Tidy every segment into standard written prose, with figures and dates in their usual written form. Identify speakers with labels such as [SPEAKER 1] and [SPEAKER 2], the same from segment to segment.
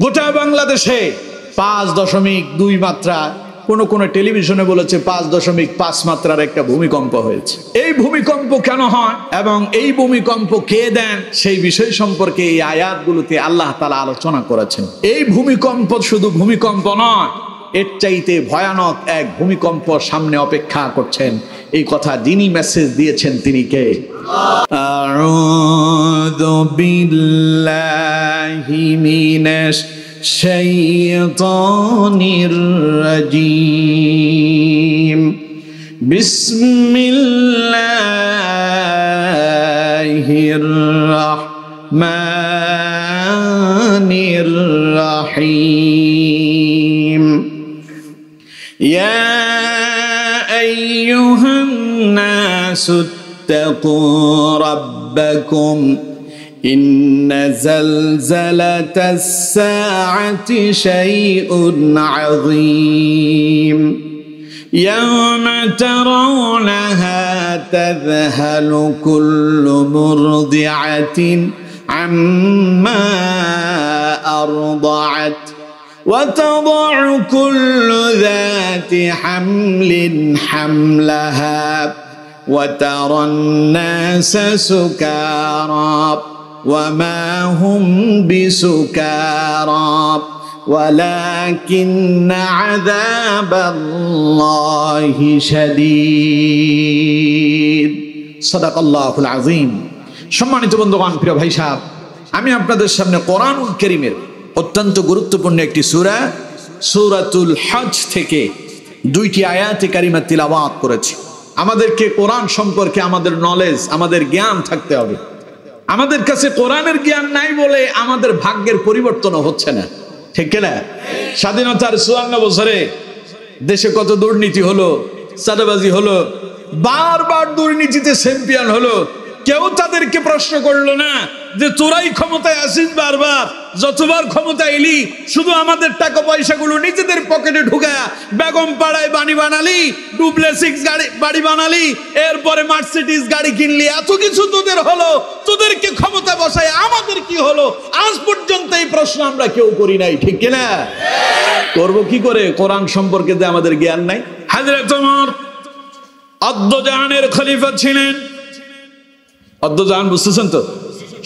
[SPEAKER 1] গোটা বাংলাদেশে 5.2 মাত্রা, কোন টেলিভিশনে বলেছে 5.5 মাত্রার একটা ভূমিকম্প হয়েছে। এই ভূমিকম্প কেন হয় এবং এই ভূমিকম্প কে দেন সেই বিষয় সম্পর্কে এই আয়াতগুলোতে আল্লাহ তাআলা আলোচনা করেছেন। এই ভূমিকম্প শুধু ভূমিকম্প নয়, এর চাইতে ভয়ানক এক ভূমিকম্প সামনে অপেক্ষা করছেন। এই কথা যিনি মেসেজ দিয়েছেন তিনি কে? আউযু বিল্লাহি মিনাশ শাইতানির রাজীম। বিসমিল্লাহির রাহমানির রাহিম। ইয়া আইয়ুহান-নাসু ইত্তাকু রাব্বাকুম ইন্না যালযালাতাস-সাআতি শাইউন আযীম। ইয়াওমা তারাওনাহা তাযহালু কুল্লু মুরদি'আতিন আম্মা আরদা'আত وتضع كل ذات حمل حملها وترى الناس سكارى وما هم بسكارى ولكن عذاب الله شديد صدق الله العظيم। সম্মানিত বন্ধুগণ, প্রিয় ভাই সাহেব, আমি আপনাদের সামনে কোরআনুল কারীমের অত্যন্ত গুরুত্বপূর্ণ একটি সূরা সূরাতুল হজ থেকে 2টি আয়াতে কারিমা তিলাওয়াত করেছি। আমাদেরকে কোরআন সম্পর্কে আমাদের নলেজ, আমাদের জ্ঞান থাকতে হবে। আমাদের কাছে কোরআনের জ্ঞান নাই বলে আমাদের ভাগ্যের পরিবর্তন হচ্ছে না, ঠিক না? স্বাধীনতার 54 বছরে দেশে কত দুর্নীতি হলো, চাঁদাবাজি হলো, বারবার দুর্নীতিতে চ্যাম্পিয়ন হলো। কেউ তাদেরকে প্রশ্ন করলো না যে তোরাই ক্ষমতায় আসিস, বারবার যতবার ক্ষমতা এলি শুধু আমাদের টাকা পয়সাগুলো নিজেদের পকেটে ঢুকায়া বেগম পাড়ায় বাড়ি বানালি, ডুপ্লেক্স বাড়ি বানালি, এরপরে মার্সিডিজ গাড়ি কিনলি, এত কিছু তোদের হলো, তোদেরকে ক্ষমতা বসায় আমাদের কি হলো? আজ পর্যন্ত এই প্রশ্ন আমরা কেউ করি নাই, ঠিক কিনা? করবো কি করে? কোরআন সম্পর্কে যে আমাদের জ্ঞান নাই। হযরত ওমর অদ্দজাহানের খলিফা ছিলেন। অদ্দজাহান বুঝতেছেন তো?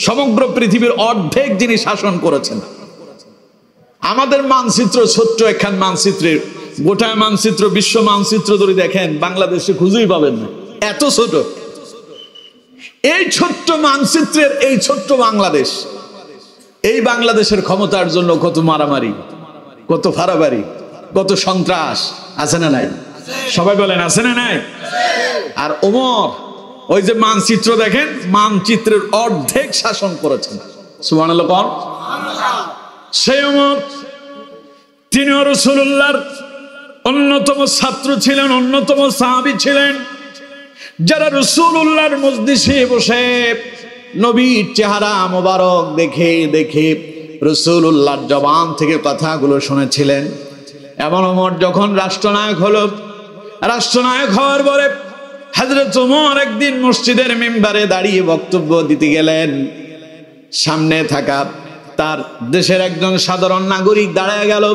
[SPEAKER 1] সমগ্র পৃথিবীর অর্ধেক যিনি শাসন করেছেন। আমাদের মানচিত্র ছোট্ট একখান মানচিত্রের, গোটা মানচিত্র, বিশ্ব মানচিত্র ধরে দেখেন, বাংলাদেশে খুঁজেই পাবেন না, এত ছোট। এই ছোট্ট মানচিত্রের এই ছোট্ট বাংলাদেশ, এই বাংলাদেশের ক্ষমতার জন্য কত মারামারি, কত ফারাবারি, কত সন্ত্রাস আছে না নাই? সবাই বলেন আছে না নাই? আর ওমর ওই যে মানচিত্র দেখেন, মানচিত্রের অর্ধেক শাসন করেছেন। সুবহানাল্লাহ কোন? সেই ওমর, তিনি রাসূলুল্লাহর অন্যতম ছাত্র ছিলেন, অন্যতম সাহাবী ছিলেন, যারা রাসূলুল্লাহর মজলিসে বসে নবীর চেহারা মোবারক দেখে দেখে রাসূলুল্লাহর জবান থেকে কথাগুলো শুনেছিলেন। এমন ওমর যখন রাষ্ট্রনায়ক হলো, রাষ্ট্রনায়ক হওয়ার পরে হযরত ওমর একদিন মসজিদের মিম্বারে দাঁড়িয়ে বক্তব্য দিতে গেলেন। সামনে থাকা তার দেশের একজন সাধারণ নাগরিক দাঁড়ায় গেল,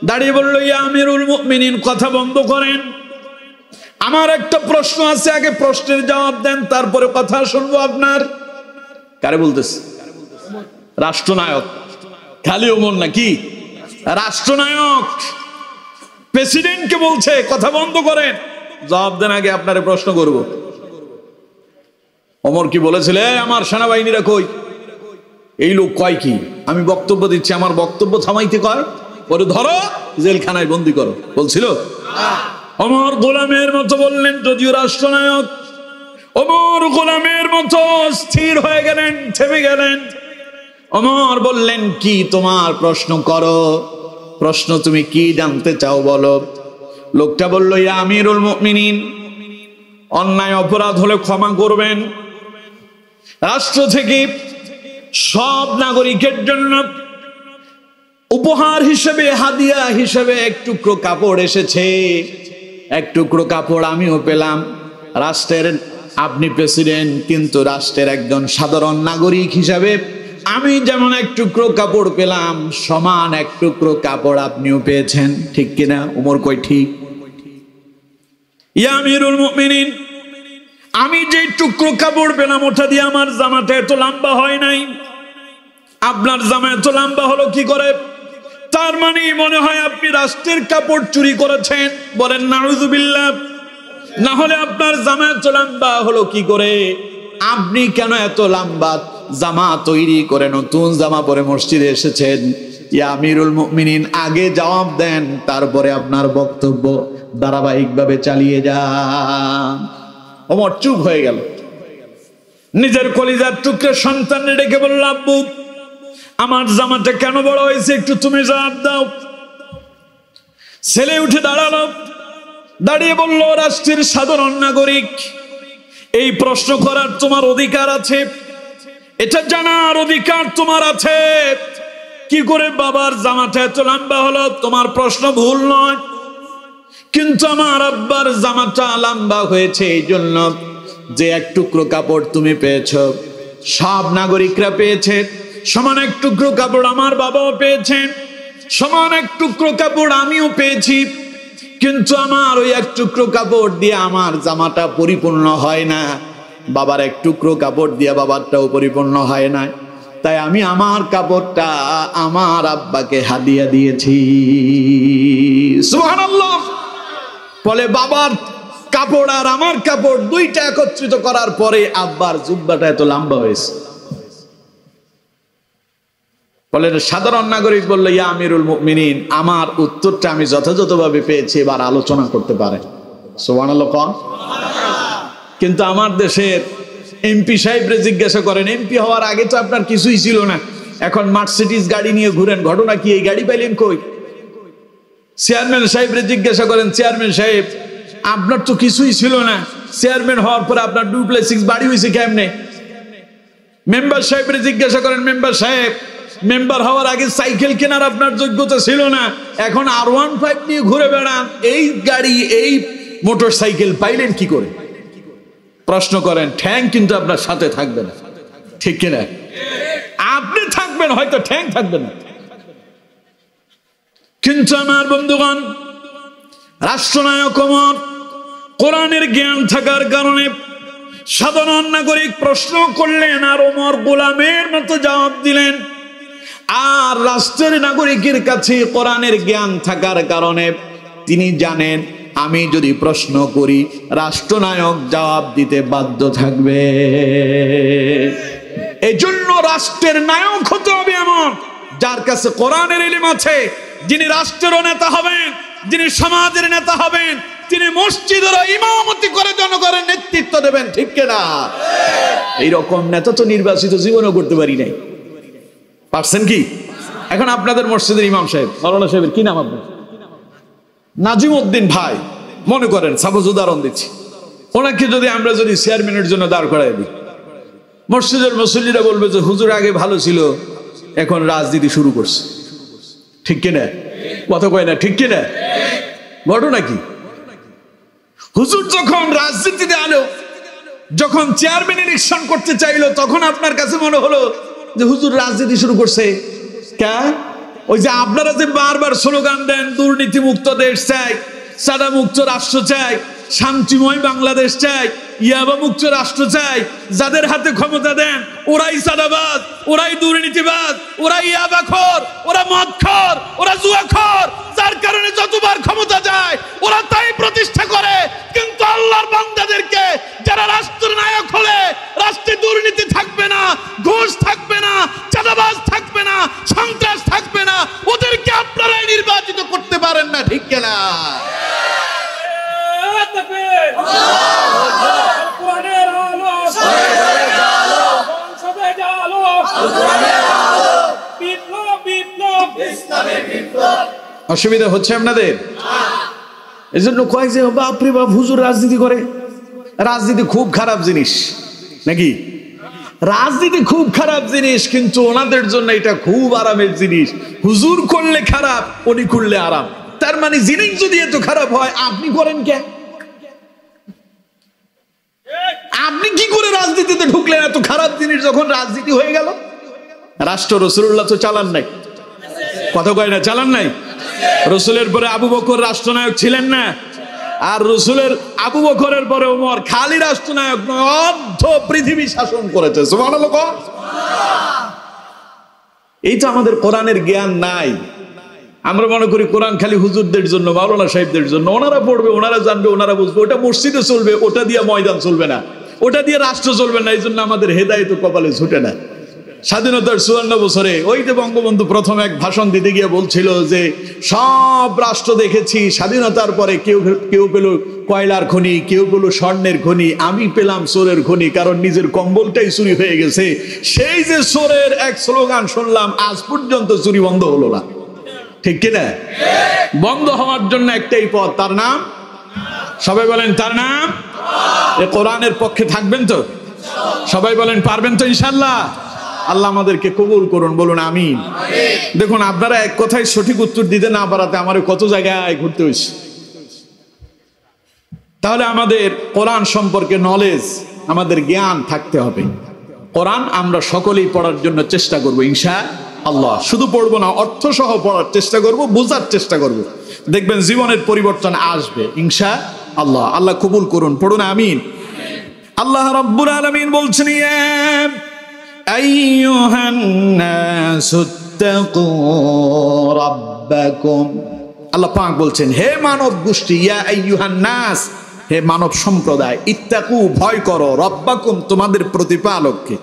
[SPEAKER 1] দাঁড়িয়ে বলল, ইয়া আমিরুল মুমিনিন, কথা বন্ধ করেন, আমার একটা প্রশ্ন আছে, আগে প্রশ্নের জবাব দেন, তারপরে কথা শুনবো আপনার। কারে বলতেছে? রাষ্ট্রনায়ক। খালি ওমর নাকি? রাষ্ট্রনায়ক প্রেসিডেন্টকে বলছে কথা বন্ধ করেন, জবাব দেন, আগে আপনারে প্রশ্ন করব। ওমর কি বলেছিল? আমার সেনাবাহিনীরা কই? এই লোক কয় কি? আমি বক্তব্য দিচ্ছি, আমার বক্তব্য থামাইতে কয়, পরে ধরো জেলখানায় বন্দি করো, বলছিল? ওমর গোলামের মতো বললেন, যদিও রাষ্ট্রনায়ক। ওমর গোলামের মতো স্থির হয়ে গেলেন, থেমে গেলেন। ওমর বললেন, কি তোমার প্রশ্ন? করো প্রশ্ন, তুমি কি জানতে চাও বলো। লোকটা বলল, ইয়া আমিরুল মুমিনিন, অন্যায় অপরাধ হলে ক্ষমা করবেন। রাষ্ট্র থেকে সব নাগরিকের জন্য উপহার হিসেবে, হাদিয়া হিসেবে এক টুকরো কাপড় এসেছে, এক টুকরো কাপড় আমিও পেলাম। রাষ্ট্রের আপনি প্রেসিডেন্ট, কিন্তু রাষ্ট্রের একজন সাধারণ নাগরিক হিসাবে আমি যেমন এক টুকরো কাপড় পেলাম, সমান এক টুকরো কাপড় আপনিও পেয়েছেন, ঠিক কিনা? উমর কই ঠিক? ইয়া আমিরুল মুমিনিন, আমি যে টুকরো কাপড় পেলাম ওটা দিয়ে আমার জামাটা এত লম্বা হয় নাই, আপনার জামা এত লম্বা হলো কি করে? তার মানে মনে হয় আপনি রাষ্ট্রের কাপড় চুরি করেছেন। বলেন নাউযুবিল্লাহ। না হলে আপনার জামা এত লম্বা হলো কি করে? আপনি কেন এত লম্বা জামা তৈরি করে নতুন জামা পরে মসজিদে এসেছেন? ইয়া আমিরুল মুমিনিন, আগে জবাব দেন, তারপরে আপনার বক্তব্য ধারাবাহিকভাবে চালিয়ে যান। ওমর চুপ হয়ে গেল। নিজের কলিজার টুকরো সন্তানকে ডেকে বলল, আব্বু আমার জামাটা কেন বড় হয়েছে একটু তুমি জবাব দাও। ছেলে উঠে দাঁড়ালো, দাঁড়িয়ে বলল, রাষ্ট্রের সাধারণ নাগরিক, এই প্রশ্ন করার তোমার অধিকার আছে, এটা জানার অধিকার তোমার আছে কি করে বাবার জামাটা এত লম্বা হলো। তোমার প্রশ্ন ভুল নয়, কিন্তু আমার আব্বার জামাটা লম্বা হয়েছে এই জন্য যে এক টুকরো কাপড় তুমি পেয়েছো, সব নাগরিকরা পেয়েছে। সমান এক টুকরো কাপড় আমার বাবাও পেয়েছেন, সমান এক টুকরো কাপড় আমিও পেয়েছি, কিন্তু আমার ওই এক টুকরো কাপড় দিয়ে আমার জামাটা পরিপূর্ণ হয় না, বাবার এক টুকরো কাপড় দিয়ে বাবারটাও পরিপূর্ণ হয় না। তাই আমি আমার কাপড়টা আমার আব্বাকে হাদিয়া দিয়েছি। সুবহানাল্লাহ। বলে বাবার কাপড় আর আমার কাপড় দুইটা একত্রিত করার পরে আব্বার জুব্বাটা এত লম্বা হয়েছে। বলে সাধারণ নাগরিক বলল, ইয়া আমিরুল মুমিনিন, আমার উত্তরটা আমি যথাযথভাবে পেয়েছি, এবার আলোচনা করতে পারে। সুবহানাল্লাহ। কিন্তু আমার দেশের এমপি সাহেবরে জিজ্ঞাসা করেন, এমপি হওয়ার আগে তো আপনার কিছুই ছিল না, এখন মার্সিডিজ গাড়ি নিয়ে ঘুরেন, ঘটনা কি? এই গাড়ি পাইলেন কই? চেয়ারম্যান সাহেবরে জিজ্ঞাসা করেন, চেয়ারম্যান সাহেব আপনার তো কিছুই ছিল না, চেয়ারম্যান হওয়ার পরে আপনার ডুপ্লেক্স বাড়ি হয়েছে কেমনে? মেম্বার সাহেবরে জিজ্ঞাসা করেন, মেম্বার সাহেব মেম্বার হওয়ার আগে সাইকেল কেনার আপনার যোগ্যতা ছিল না, এখন R15 নিয়ে ঘুরে বেড়ান, এই গাড়ি এই মোটর সাইকেল পাইলেন কি করে? প্রশ্ন করেন, ঠ্যাং কিন্তু আপনার সাথে থাকবে না, ঠিক কিনা? আপনি থাকবেন হয়তো, ঠ্যাং থাকবে না। কিন্তু আমার বন্ধুগণ, রাষ্ট্রনায়ক ওমর কোরআনের জ্ঞান থাকার কারণে সাধারণ নাগরিক প্রশ্ন করলেন আর ওমর গোলামের মতো জবাব দিলেন। আর রাষ্ট্রের নাগরিকের কাছে কোরআনের জ্ঞান থাকার কারণে তিনি জানেন আমি যদি প্রশ্ন করি রাষ্ট্রনায়ক জবাব দিতে বাধ্য থাকবে। এই জন্য রাষ্ট্রের নায়ক হতে হবে এমন যার কাছে কোরআনের ইলম আছে, যিনি রাষ্ট্রের নেতা হবেন, যিনি সমাজের নেতা হবেন, তিনি মসজিদের ইমামতি করে জনগণের নেতৃত্ব দেবেন, ঠিক কিনা? এইরকম নেতা তো নির্বাচিত জীবনও করতে পারি নাই। পারছেন কি? এখন আপনাদের মসজিদের ইমাম সাহেব, মাওলানা সাহেবের কি নাম আপনার? নাজিম উদ্দিন ভাই, মনে করেন সাপোজ উদাহরণ দিচ্ছি, ওনাকে যদি আমরা চেয়ারম্যানের জন্য দাঁড় করাই দিই, মসজিদের মুসল্লিরা বলবে যে হুজুর আগে ভালো ছিল, এখন রাজনীতি শুরু করছে, ঠিক কিনা? কথা কয় না, ঠিক কিনা? ঘটনা কি? হুজুর যখন রাজনীতিতে আলো, যখন চেয়ারম্যান ইলেকশন করতে চাইলো, তখন আপনার কাছে মনে হলো যে হুজুর রাজনীতি শুরু করছে। ওই যে আপনারা যে বারবার স্লোগান দেন, দুর্নীতি মুক্ত দেশ চাই, সাদা মুক্ত রাষ্ট্র চাই, শান্তিময় বাংলাদেশ চাই, ইয়াবা মুক্ত রাষ্ট্র চাই, যাদের হাতে ক্ষমতা দেন ওরাই সাদাবাজ, ওরাই দুর্নীতিবাজ, ওরাই ইয়াবাখোর, ওরা মদখোর, ওরা জুয়াখোর, যার কারণে যতবার ক্ষমতা যায় ওরা তাই প্রতিষ্ঠা করে। কিন্তু আল্লাহর বান্দাদেরকে যারা রাষ্ট্রের নায়ক হলে রাষ্ট্রে দুর্নীতি থাকবে না, ঘুষ থাকবে না, চাঁদাবাজ থাকবে না, সন্ত্রাস থাকবে না, ওদেরকে আপনারাই নির্বাচিত করতে পারেন না, ঠিক কিনা? অসুবিধা হচ্ছে আপনাদের? এই জন্য কয় যে বাপরে বাপ হুজুর রাজনীতি করে। রাজনীতি খুব খারাপ জিনিস নাকি? রাজনীতি খুব খারাপ জিনিস, কিন্তু ওনাদের জন্য এটা খুব আরামের জিনিস। হুজুর করলে খারাপ, উনি করলে আরাম। তার মানে জিনিস যদি এত খারাপ হয় আপনি করেন কে? আপনি কি করে রাজনীতিতে ঢুকলেন? এত খারাপ জিনিস যখন রাজনীতি হয়ে গেল, রাষ্ট্র রাসূলুল্লাহ তো চালান নাই, কথা কয় না, চালান নাই। রাসূলের পরে আবু বকর রাষ্ট্রনায়ক ছিলেন না, আর রাসূলের আবু বকরের পরে ওমর খালি রাষ্ট্রনায়ক নয়, অর্ধ পৃথিবী শাসন করেছে। সুবহানাল্লাহ। এই তো আমাদের কোরআনের জ্ঞান নাই। আমরা মনে করি কোরআন খালি হুজুরদের জন্য, মাওলানা সাহেবদের জন্য, ওনারা পড়বে, ওনারা জানবে, ওনারা বুঝবে, ওটা মসজিদে চলবে, ওটা দিয়ে ময়দান চলবে না, ওটা দিয়ে রাষ্ট্র চলবে না। এই জন্য আমাদের হেদায়েত কপালে ছুটে না। স্বাধীনতার 54 বছরে ওই যে বঙ্গবন্ধু প্রথম এক ভাষণ দিতে গিয়ে বলছিল যে সব রাষ্ট্র দেখেছি, স্বাধীনতার পরে কেউ পেল কয়লার খনি, কেউ পেল স্বর্ণের খনি, আমি পেলাম চোরের খনি, কারণ নিজের কম্বলটাই চুরি হয়ে গেছে। সেই যে চোরের এক স্লোগান শুনলাম, আজ পর্যন্ত চুরি বন্ধ হলো না, ঠিক কিনা? বন্ধ হওয়ার জন্য একটাই পথ, তার নাম, সবাই বলেন তার নাম। এ কোরআনের পক্ষে থাকবেন তো? সবাই বলেন পারবেন তো ইনশাআল্লাহ? আল্লাহ আমাদেরকে কবুল করুন, বলুন আমিন। দেখুন, আপনারা এক কথায় সঠিক উত্তর দিতে না পারাতে আমার কত জায়গায় ঘুরতে হয়েছে। তাহলে আমাদের কোরআন সম্পর্কে নলেজ, আমাদের জ্ঞান থাকতে হবে। কোরআন আমরা সকলেই পড়ার জন্য চেষ্টা করব ইনশাআল্লাহ। শুধু পড়বো না, অর্থ সহ পড়ার চেষ্টা করব, বোঝার চেষ্টা করব, দেখবেন জীবনের পরিবর্তন আসবে ইনশাআল্লাহ। আল্লাহ কবুল করুন, পড়ুন আমিন। আল্লাহ রাব্বুল আলামিন বলছেন, ইয়া আইয়ুহান নাসুত্তাকু রাব্বাকুম। আল্লাহ পাক বলছেন, হে মানব গোষ্ঠী, ইয়া আইয়ুহান নাস, হে মানব সম্প্রদায়, ইত্তাকু, ভয় করো, রাব্বাকুম, তোমাদের প্রতিপালককে।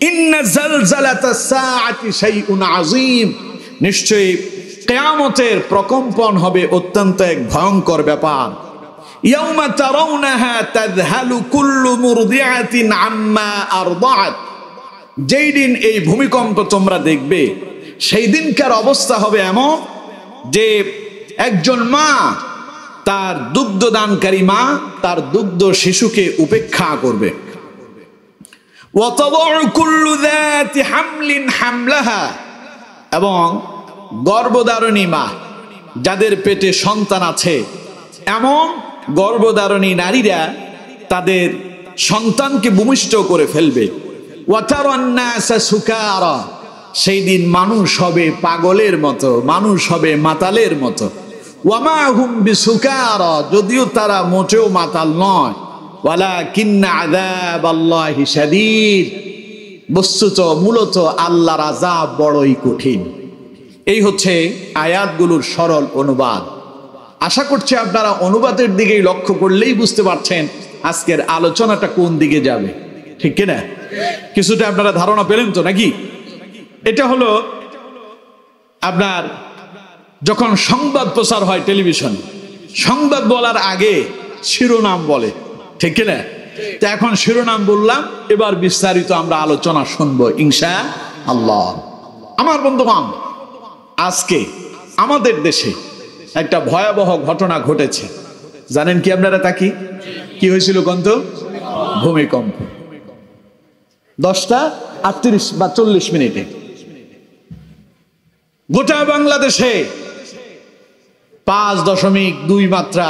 [SPEAKER 1] ইন্না জালজালাতাস সাআতি শাইউন আযীম, নিশ্চয়ই কিয়ামতের প্রকম্পন হবে অত্যন্ত এক ভয়ঙ্কর ব্যাপার। ইয়াউমা তারাউনাহা তাযহালু কুল্লু মুরদিআতিন আম্মা আরদাআত, যেই দিন এই ভূমিকম্প তোমরা দেখবে, সেই দিনকার অবস্থা হবে এমন যে একজন মা, তার দুগ্ধদানকারী মা তার দুগ্ধ শিশুকে উপেক্ষা করবে। ওয়াতাদউ কুল্লু যাতি হামলিন হামলাহা, এবং গর্ভধারণী মা, যাদের পেটে সন্তান আছে, এমন গর্ভধারণী নারীরা তাদের সন্তানকে ভূমিষ্ঠ করে ফেলবে। ওয়াতারান নাসা সুকারা, সেই দিন মানুষ হবে পাগলের মতো, মানুষ হবে মাতালের মতো। ওয়ামা হুম বিসুকারা, যদিও তারা মোটেও মাতাল নয়। ওয়ালাকিন্না আযাবাল্লাহি শাদীদ, বস্তুত মূলত আল্লাহর আযাব বড়ই কঠিন। এই হচ্ছে আয়াতগুলোর সরল অনুবাদ। আশা করছি আপনারা অনুবাদের দিকেই লক্ষ্য করলেই বুঝতে পারছেন আজকের আলোচনাটা কোন দিকে যাবে, ঠিক কিনা? কিছুটা আপনারা ধারণা পেলেন তো নাকি? এটা হলো আপনার যখন সংবাদ প্রচার হয় টেলিভিশন, সংবাদ বলার আগে শিরোনাম বলে, ঠিক কিনা? তো এখন শিরোনাম বললাম, এবার বিস্তারিত আমরা আলোচনা শুনবো ইনশাআল্লাহ। আমার বন্ধুগণ, আজকে আমাদের দেশে একটা ভয়াবহ ঘটনা ঘটেছে, জানেন কি আপনারা? তা কি হয়েছিল? কন্ত ভূমিকম্প। 10:38 বা 40 মিনিটে গোটা বাংলাদেশে 5.2 মাত্রা,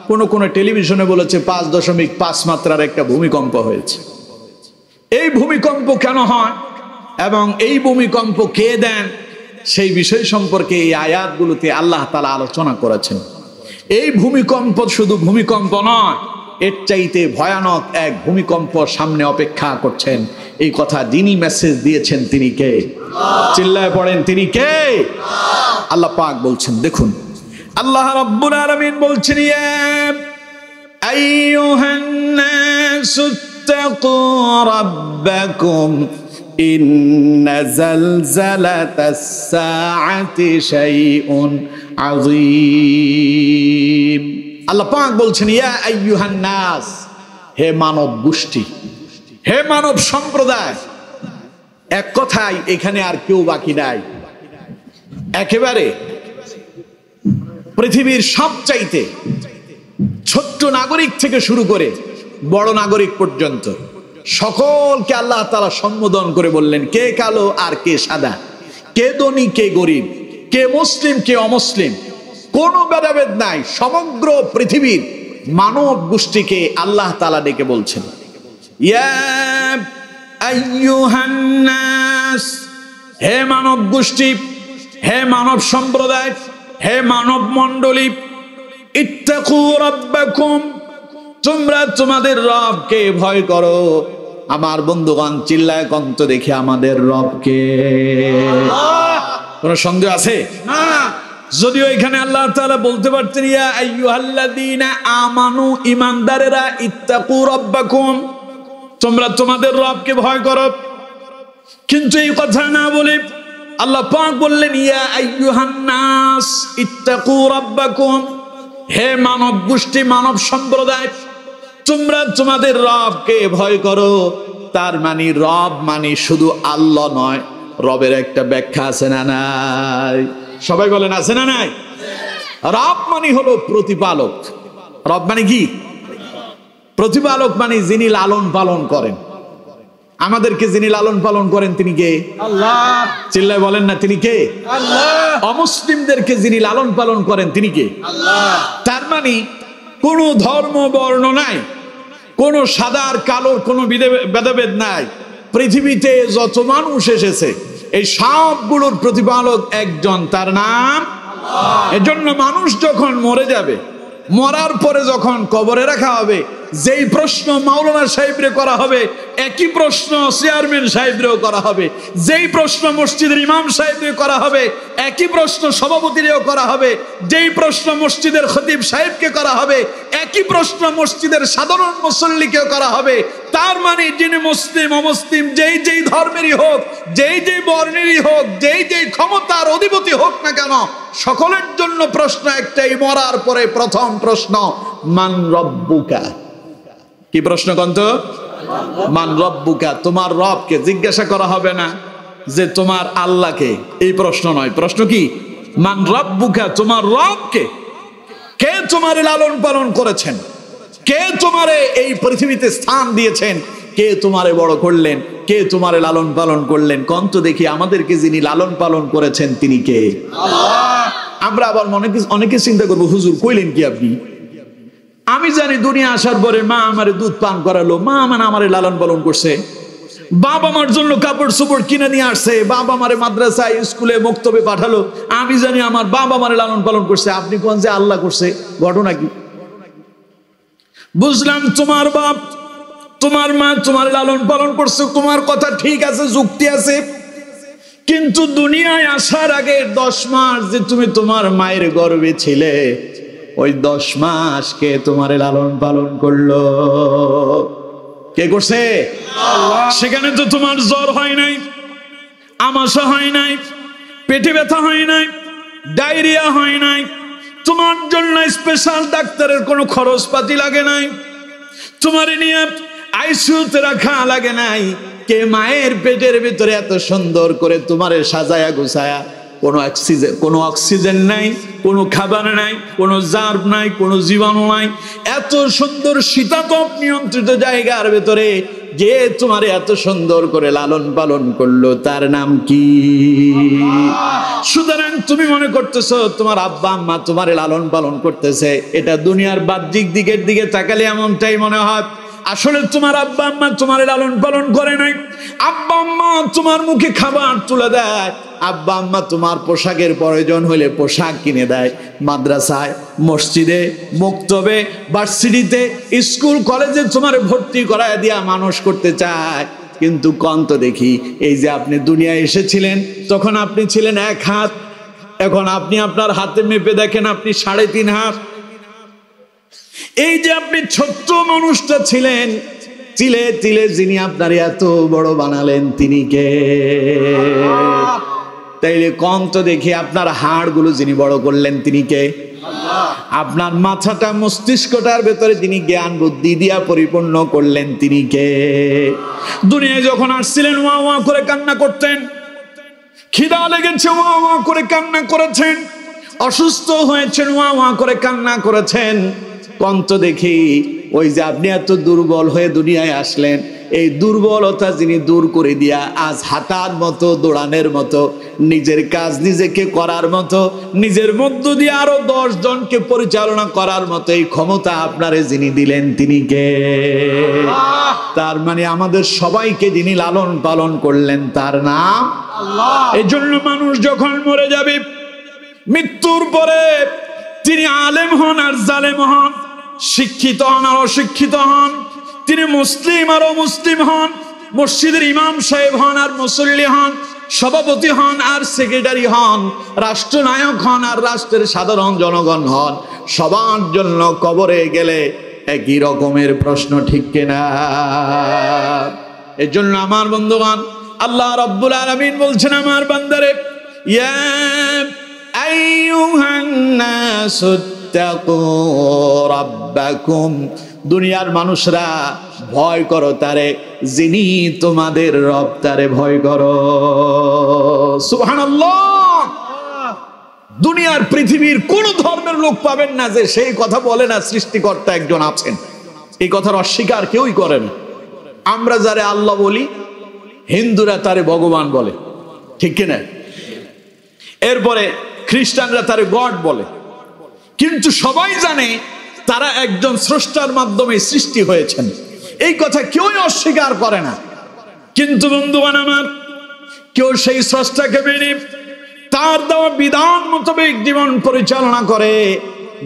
[SPEAKER 1] কোন টেলিভিশনে বলেছে 5.5 মাত্রার একটা ভূমিকম্প হয়েছে। এই ভূমিকম্প কেন হয় এবং এই ভূমিকম্প কে দেন, সেই বিষয় সম্পর্কে এই আয়াতগুলোতে আল্লাহ তাআলা আলোচনা করেছেন। এই ভূমিকম্প শুধু ভূমিকম্প নয়, এর চাইতে ভয়ানক এক ভূমিকম্প সামনে অপেক্ষা করছেন। এই কথা যিনি মেসেজ দিয়েছেন তিনি কে? চিল্লায় পড়েন, তিনি কে? আল্লাহ পাক বলছেন, দেখুন, আল্লাহ রাব্বুল আলামিন বলছেন, ইয়া আইয়ুহান নাসুত্তাকু রাব্বাকুম ইন্না জালজালাতাস সাআতি শাইউন আযীম। আল্লাহ পাক বলছেন, ইয়া আইয়ুহান নাস, হে মানব গোষ্ঠী, হে মানব সম্প্রদায়। এক কথায় এখানে আর কেউ বাকি নাই। একেবারে পৃথিবীর সবচাইতে ছোট্ট নাগরিক থেকে শুরু করে বড় নাগরিক পর্যন্ত সকলকে আল্লাহ তাআলা সম্বোধন করে বললেন, কে কালো আর কে সাদা, কে ধনী কে গরিব, কে মুসলিম কে অমুসলিম, কোনো ভেদাভেদ নাই। সমগ্র পৃথিবীর মানব গোষ্ঠীকে আল্লাহ তাআলা ডেকে বলছেন, ইয়া আইয়ুহান নাস, হে মানব গোষ্ঠী, হে মানব সম্প্রদায়, হে মানব মণ্ডলী, ইত্তাকু রাব্বাকুম, তোমরা তোমাদের রবকে ভয় করো। আমার বন্ধুগণ চিল্লায় কন্ত দেখে আমাদের রবকে। কোন সন্দেহ আছে? না। যদিও এখানে আল্লাহ তাআলা বলতে পারতেন ইয়া আইয়ুহাল্লাযীনা আমানু, ঈমানদারেরা, ইত্তাকু রাব্বাকুম, তোমরা তোমাদের রবকে ভয় করো, কিন্তু এই কথা না বলে আল্লাহ পাক বললেন ইয়া আইয়ুহান নাস ইত্তাকু রাব্বাকুম, হে মানব গোষ্ঠী, মানব সম্প্রদায়, তোমরা তোমাদের রবকে ভয় করো। তার মানে রব মানে শুধু আল্লাহ নয়, রবের একটা ব্যাখ্যা আছে না নাই? সবাই বলেন আছে না নাই? রব মানে হলো প্রতিপালক। রব মানে কি? প্রতিপালক মানে যিনি লালন পালন করেন। আমাদেরকে যিনি লালন পালন করেন তিনি কে? আল্লাহ। চিল্লায় বলেন না তিনি কে? আল্লাহ। অমুসলিমদেরকে যিনি লালন পালন করেন তিনি কে? আল্লাহ। তার মানে কোনো ধর্ম বর্ণ নাই, কোনো সাদা আর কালোর কোনো ভেদাভেদ নাই। পৃথিবীতে যত মানুষ এসেছে এই সবগুলোর প্রতিপালক একজন, তার নাম আল্লাহ। এজন্য মানুষ যখন মরে যাবে, মরার পরে যখন কবরে রাখা হবে, যেই প্রশ্ন মাওলানা সাহেবরে করা হবে একই প্রশ্ন চেয়ারম্যান সাহেবরেও করা হবে, যেই প্রশ্ন মসজিদের ইমাম সাহেবরে করা হবে একই প্রশ্ন সভাপতিরেও করা হবে, যেই প্রশ্ন মসজিদের খতিব সাহেবকে করা হবে একই প্রশ্ন মসজিদের সাধারণ মুসল্লিকেও করা হবে। তার মানে যিনি মুসলিম অমুসলিম, যেই যেই ধর্মেরই হোক, যেই যেই বর্ণেরই হোক, যেই যেই ক্ষমতার অধিপতি হোক না কেন, সকলের জন্য প্রশ্ন একটাই, মরার পরে প্রথম প্রশ্ন মান রব্বুকা। কি প্রশ্ন কন্ত? মান রব্বুকা, তোমার রবকে জিজ্ঞাসা করা হবে না যে তোমার আল্লাহকে, এই প্রশ্ন নয়। প্রশ্ন কি? মান রব্বুকা, তোমার রবকে। কে তোমারে লালন পালন করেছেন? কে তোমারে এই পৃথিবীতে স্থান দিয়েছেন? কে তোমারে বড় করলেন? কে তোমারে লালন পালন করলেন? কন্ত দেখি আমাদেরকে যিনি লালন পালন করেছেন তিনি কে? আল্লাহ। আমরা আবার অনেকে চিন্তা করবো, হুজুর কইলেন কি আপনি? আমি জানি দুনিয়া আসার পরে মা আমারে দুধ পান করালো, মা আমারে লালন পালন করছে, বাবা আমার জন্য কাপড় চোপড় কিনে নিয়ে আসছে, বাবা আমারে মাদ্রাসায় স্কুলে মক্তবে পাঠালো, আমি জানি আমার বাবা আমারে লালন পালন করছে। আপনি কোন যে আল্লাহ করছে, ঘটনা কি? বুঝলাম তোমার বাপ তোমার মা তোমার লালন পালন করছে, তোমার কথা ঠিক আছে, যুক্তি আছে, কিন্তু দুনিয়ায় আসার আগে 10 মাস যে তুমি তোমার মায়ের গর্ভে ছিলে, ওই 10 মাস কে তোমারে লালন পালন করলো? কে করছে? আল্লাহ। সেখানে তো তোমার জ্বর হয় নাই, আমাশা হয় নাই, পেটে ব্যথা হয় নাই, ডায়রিয়া হয় নাই, তোমার জন্য স্পেশাল ডাক্তারের কোনো খরচপাতি লাগে নাই, তোমার নিয়ে আইসিইউতে রাখা লাগে নাই। কে মায়ের পেটের ভিতরে এত সুন্দর করে তোমারে সাজায়া গুছায়া, কোনো অক্সিজেন নাই, কোনো খাবার নাই, কোনো জার্ব নাই, কোনো জীবাণু নাই, এত সুন্দর শীতাতপ নিয়ন্ত্রিত জায়গার ভেতরে যে তোমারে এত সুন্দর করে লালন পালন করলো, তার নাম কি? সুতরাং তুমি মনে করতেছো তোমার আব্বা আম্মা তোমারে লালন পালন করতেছে, এটা দুনিয়ার বাহ্যিক দিকের দিকে তাকালে এমনটাই মনে হয়। আসলে তোমার আব্বা আম্মা তোমার লালন পালন করে নাই। আব্বা আম্মা তোমার মুখে খাবার তুলে দেয়, আব্বা আম্মা তোমার পোশাকের প্রয়োজন হলে পোশাক কিনে দেয়, মাদ্রাসায়, মসজিদে, মক্তবে, ভার্সিটিতে, স্কুল কলেজে তোমার ভর্তি করায় দিয়া মানুষ করতে চায়। কিন্তু কন্ত দেখি এই যে আপনি দুনিয়ায় এসেছিলেন তখন আপনি ছিলেন 1 হাত, এখন আপনি আপনার হাতে মেপে দেখেন আপনি 3.5 হাত। এই যে আপনি ছোট্ট মানুষটা ছিলেন, তিলে তিলে যিনি আপনার এত বড় বানালেন তিনি কে? তাইলে কম তো দেখি আপনার হাড়গুলো যিনি বড় করলেন তিনি কে? আপনার মাথাটা মস্তিষ্কটার ভেতরে যিনি জ্ঞান বুদ্ধি দিয়া পরিপূর্ণ করলেন তিনি কে? দুনিয়ায় যখন আসছিলেন ওয়া ওয়া করে কান্না করতেন, খিদা লেগেছে ওয়া ওয়া করে কান্না করেছেন, অসুস্থ হয়েছেন ওয়া ওয়া করে কান্না করেছেন। কন্ত দেখি ওই যে আপনি এত দুর্বল হয়ে দুনিয়ায় আসলেন, এই দুর্বলতা যিনি দূর করে দিয়া আজ হাঁটার মতো, দৌড়ানোর মতো, নিজের কাজ নিজেকে করার মতো, নিজের মধ্য দিয়ে আরো 10 জনকে পরিচালনা করার মতো এই ক্ষমতা আপনারে যিনি দিলেন তিনি কে? তার মানে আমাদের সবাইকে যিনি লালন পালন করলেন তার নাম আল্লাহ। এই জন্য মানুষ যখন মরে যাবে, মৃত্যুর পরে তিনি আলেম হন আর জালেম হন, শিক্ষিত হন আর অশিক্ষিত হন, তিনি মুসলিম আর অমুসলিম হন, মসজিদের ইমাম সাহেব হন আর মুসল্লি হন, সভাপতি হন আর সেক্রেটারি হন, রাষ্ট্রনায়ক হন আর রাষ্ট্রের সাধারণ জনগণ হন, সবার জন্য কবরে গেলে একই রকমের প্রশ্ন, ঠিক কিনা? এই জন্য আমার বন্ধুগণ, আল্লাহ রাব্বুল আলামিন বলছেন আমার বান্দারে, ইয়া আইয়ুহান নাসুত্তাকু রাব্বাকুম, দুনিয়ার মানুষরা ভয় করো তারে যিনি তোমাদের রব, তারে ভয় করো। সুবহানাল্লাহ। দুনিয়ার পৃথিবীর কোন ধর্মের লোক পাবেন না যে সেই কথা বলে না সৃষ্টিকর্তা একজন আছেন। এই কথার অস্বীকার কেউই করে না। আমরা যারে আল্লাহ বলি, হিন্দুরা তারে ভগবান বলে, ঠিক কিনা? এরপরে খ্রিস্টানরা তারে গড বলে। কিন্তু সবাই জানে তারা একজন স্রষ্টার মাধ্যমে সৃষ্টি হয়েছেন, এই কথা কেউই অস্বীকার করে না। কিন্তু বন্ধুগণ আমার, কেউ সেই স্রষ্টাকে মেনে তার দেওয়া বিধান মোতাবেক জীবন পরিচালনা করে,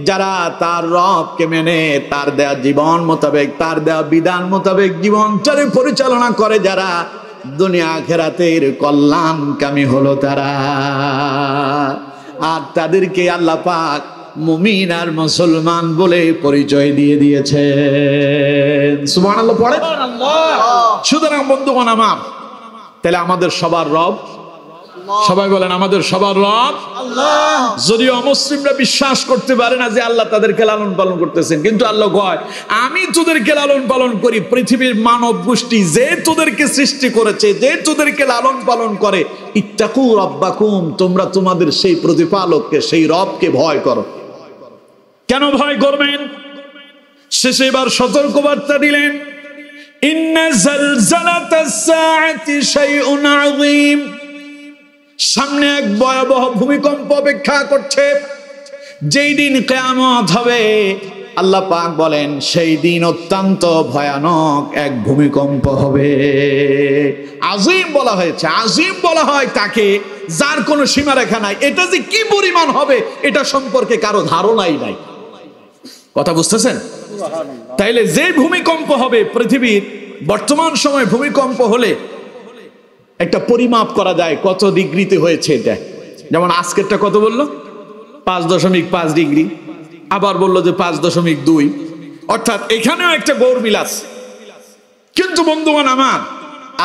[SPEAKER 1] যারা তার রবকে মেনে তার দেওয়া জীবন মোতাবেক, তার দেওয়া বিধান মোতাবেক জীবনটারে পরিচালনা করে, যারা দুনিয়া আখিরাতের কল্যাণকামী হলো তারা। আর তাদেরকে আল্লাহ পাক মুমিন আর মুসলমান বলে পরিচয় দিয়ে দিয়েছেন। সুবহানাল্লাহ পড়ে। সুতরাং বন্ধুগণ আমার, তাহলে আমাদের সবার রব, সবাই বলেন আমাদের সবার রব আল্লাহ। যদিও অমুসলিমরা বিশ্বাস করতে পারে না যে আল্লাহ তাদেরকে লালন পালন করতেছেন, কিন্তু আল্লাহ কয় আমি তোদেরকে লালন পালন করি। পৃথিবীর মানব গোষ্ঠী যে তোদেরকে সৃষ্টি করেছে, যে তোদেরকে লালন পালন করে, ইত্তাকু রাব্বাকুম, তোমরা তোমাদের সেই প্রতিপালককে, সেই রবকে ভয় করো। কেন ভয় করবেন? শেষে এবার সতর্কবার্তা দিলেন, ইন্না জালজালাতাস সাআতি শাইউন আযীম, সামনে এক ভয়াবহ ভূমিকম্প অপেক্ষা করছে। যেই দিন কিয়ামত হবে, আল্লাহ পাক বলেন সেই দিন অত্যন্ত ভয়ানক এক ভূমিকম্প হবে। আযীম বলা হয়েছে, আযীম বলা হয় তাকে যার কোনো সীমারেখা নাই। এটা যে কি পরিমাণ হবে এটা সম্পর্কে কারো ধারণাই নাই। কথা বুঝতেছেন? তাইলে যে ভূমিকম্প হবে, পৃথিবীর বর্তমান সময় ভূমিকম্প হলে একটা পরিমাপ করা যায় কত ডিগ্রিতে হয়েছে এটা। যেমন আজকেরটা কত বললো? 5.5 ডিগ্রি, আবার বললো যে 5.2। অর্থাৎ এখানেও একটা গৌরমিল আছে। কিন্তু বন্ধুগণ আমার,